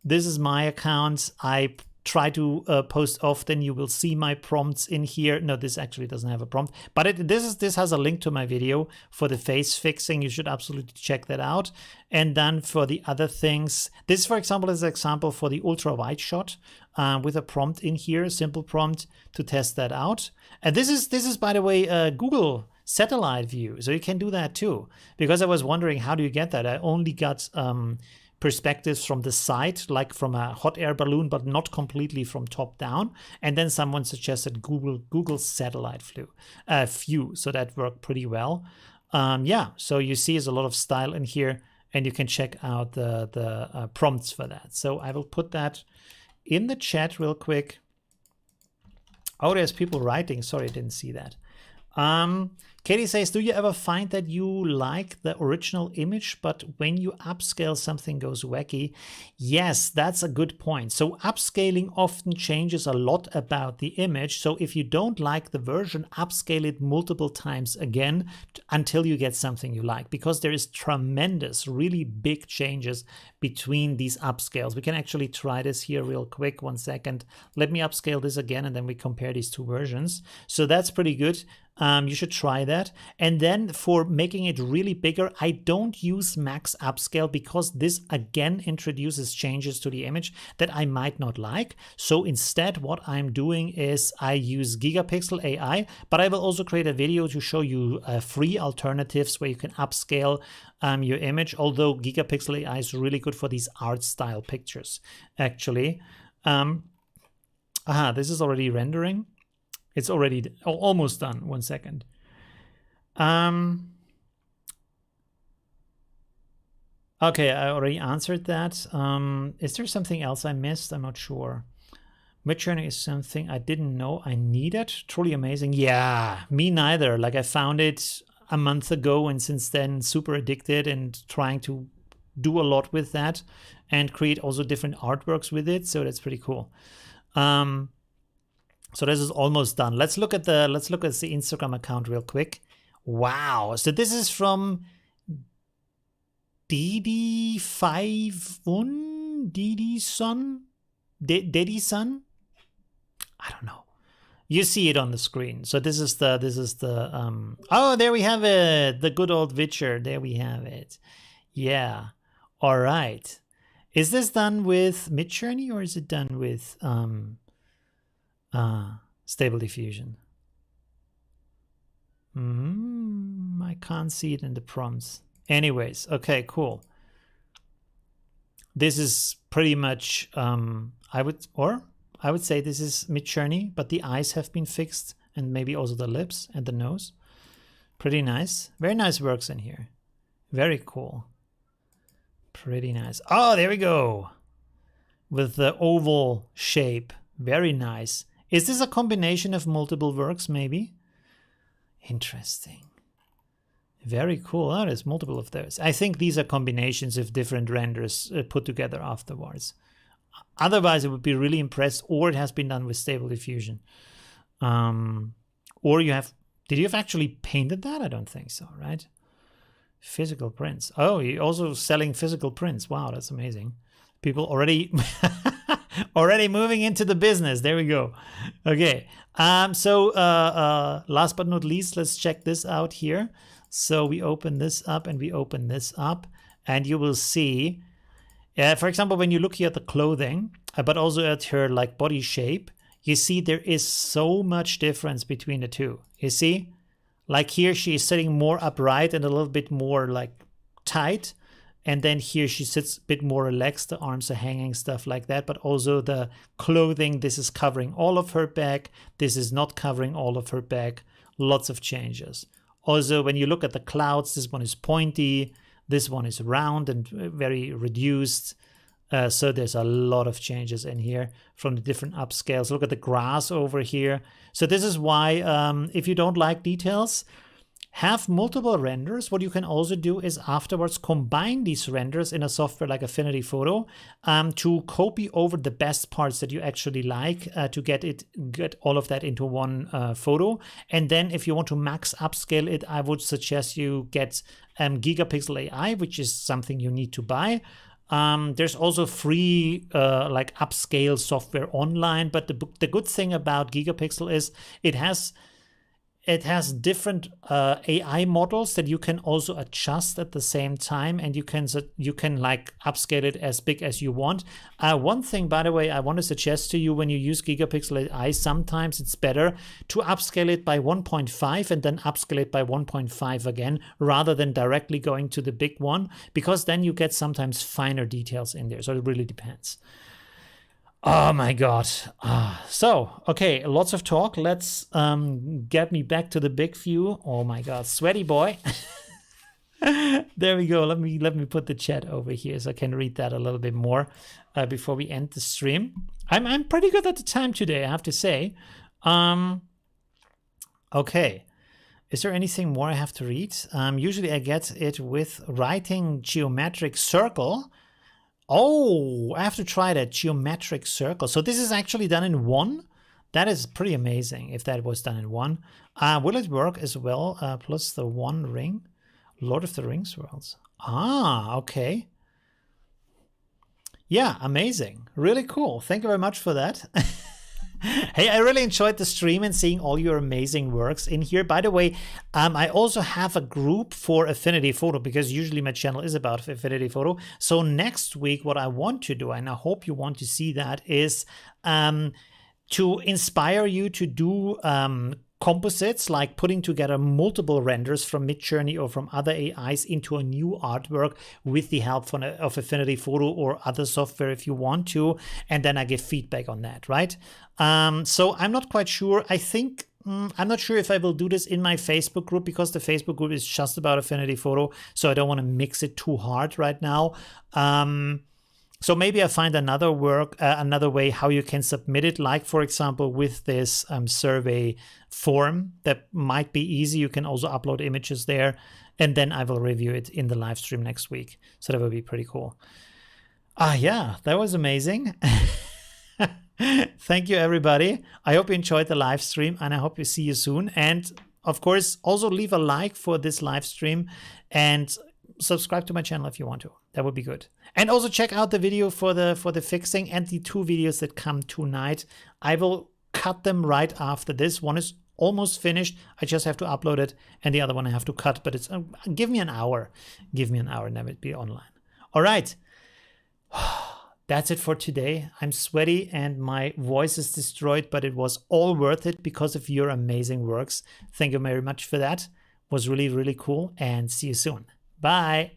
This is my account. I try to post often. You will see my prompts in here. No, this actually doesn't have a prompt, but this has a link to my video for the face fixing. You should absolutely check that out. And then for the other things, this, for example, is an example for the ultra wide shot with a prompt in here, a simple prompt to test that out. And this is by the way, Google satellite view, so you can do that too, because I was wondering, how do you get that? I only got perspectives from the side, like from a hot air balloon, but not completely from top down. And then someone suggested Google satellite view, so that worked pretty well. Yeah, so you see there's a lot of style in here, and you can check out the prompts for that. So I will put that in the chat real quick. Oh, there's people writing. Sorry, I didn't see that. Katie says, do you ever find that you like the original image, but when you upscale, something goes wacky? Yes, that's a good point. So upscaling often changes a lot about the image. So if you don't like the version, upscale it multiple times again until you get something you like, because there is tremendous, really big changes between these upscales. We can actually try this here real quick. 1 second. Let me upscale this again, and then we compare these two versions. So that's pretty good. You should try that. And then for making it really bigger, I don't use max upscale, because this again introduces changes to the image that I might not like. So instead, what I'm doing is I use Gigapixel AI, but I will also create a video to show you free alternatives where you can upscale your image, although Gigapixel AI is really good for these art style pictures, actually. This is already rendering. It's already almost done. 1 second. Okay, I already answered that. Is there something else I missed? I'm not sure. Midjourney is something I didn't know I needed. Truly amazing. Yeah, me neither. Like, I found it a month ago, and since then super addicted and trying to do a lot with that and create also different artworks with it. So that's pretty cool. So this is almost done. Let's look at the Instagram account real quick. Wow. So this is from Didi Sun. I don't know. You see it on the screen. So this is the oh, there we have it. The good old Witcher. There we have it. Yeah. All right. Is this done with Midjourney, or is it done with Stable Diffusion? I can't see it in the prompts. Anyways, okay, cool. This is pretty much I would say this is Midjourney, but the eyes have been fixed, and maybe also the lips and the nose. Pretty nice. Very nice works in here. Very cool. Pretty nice. Oh, there we go. With the oval shape. Very nice. Is this a combination of multiple works, maybe? Interesting. Very cool. Oh, there's multiple of those. I think these are combinations of different renders put together afterwards. Otherwise, it would be really impressed, or it has been done with Stable Diffusion. Or you have Did you have actually painted that? I don't think so, right? Physical prints. Oh, you're also selling physical prints. Wow, that's amazing. People already already moving into the business. There we go. Okay. So last but not least, let's check this out here. So we open this up and we open this up, and you will see, for example, when you look here at the clothing, but also at her like body shape, you see there is so much difference between the two. You see? Like here, she is sitting more upright and a little bit more like tight. And then here she sits a bit more relaxed. The arms are hanging, stuff like that. But also the clothing, this is covering all of her back. This is not covering all of her back. Lots of changes. Also, when you look at the clouds, this one is pointy. This one is round and very reduced. So there's a lot of changes in here from the different upscales. Look at the grass over here. So this is why if you don't like details, have multiple renders. What you can also do is afterwards combine these renders in a software like Affinity Photo to copy over the best parts that you actually like to get all of that into one photo. And then if you want to max upscale it, I would suggest you get Gigapixel AI, which is something you need to buy. There's also free like upscale software online, but the good thing about Gigapixel is it has different AI models that you can also adjust at the same time, and you can like upscale it as big as you want. One thing, by the way, I want to suggest to you, when you use Gigapixel AI, sometimes it's better to upscale it by 1.5 and then upscale it by 1.5 again, rather than directly going to the big one, because then you get sometimes finer details in there. So it really depends. Oh my God. So, okay, lots of talk. Let's get me back to the big view. Oh my God, sweaty boy. There we go. Let me put the chat over here so I can read that a little bit more before we end the stream. I'm pretty good at the time today, I have to say. Okay. Is there anything more I have to read? Usually I get it with writing geometric circle. Oh, I have to try that geometric circle. So this is actually done in one. That is pretty amazing if that was done in one. Will it work as well? Plus the One Ring, Lord of the Rings worlds. Ah, okay. Yeah, amazing. Really cool. Thank you very much for that. Hey, I really enjoyed the stream and seeing all your amazing works in here. By the way, I also have a group for Affinity Photo, because usually my channel is about Affinity Photo. So next week, what I want to do, and I hope you want to see that, is to inspire you to do composites, like putting together multiple renders from Midjourney or from other AIs into a new artwork with the help of Affinity Photo or other software if you want to, and then I give feedback on that, right? So I'm not quite sure. I think I'm not sure if I will do this in my Facebook group, because the Facebook group is just about Affinity Photo, so I don't want to mix it too hard right now. So maybe I find another way how you can submit it, like for example with this survey form. That might be easy. You can also upload images there, and then I will review it in the live stream next week. So that would be pretty cool. Yeah, that was amazing. Thank you, everybody. I hope you enjoyed the live stream, and I hope we see you soon. And of course, also leave a like for this live stream and subscribe to my channel if you want to. That would be good. And also check out the video for the fixing and the 2 videos that come tonight. I will cut them right after this. One is almost finished. I just have to upload it, and the other one I have to cut. But it's give me an hour. Give me an hour, and that will be online. All right. That's it for today. I'm sweaty and my voice is destroyed, but it was all worth it because of your amazing works. Thank you very much for that. It was really, really cool, and see you soon. Bye.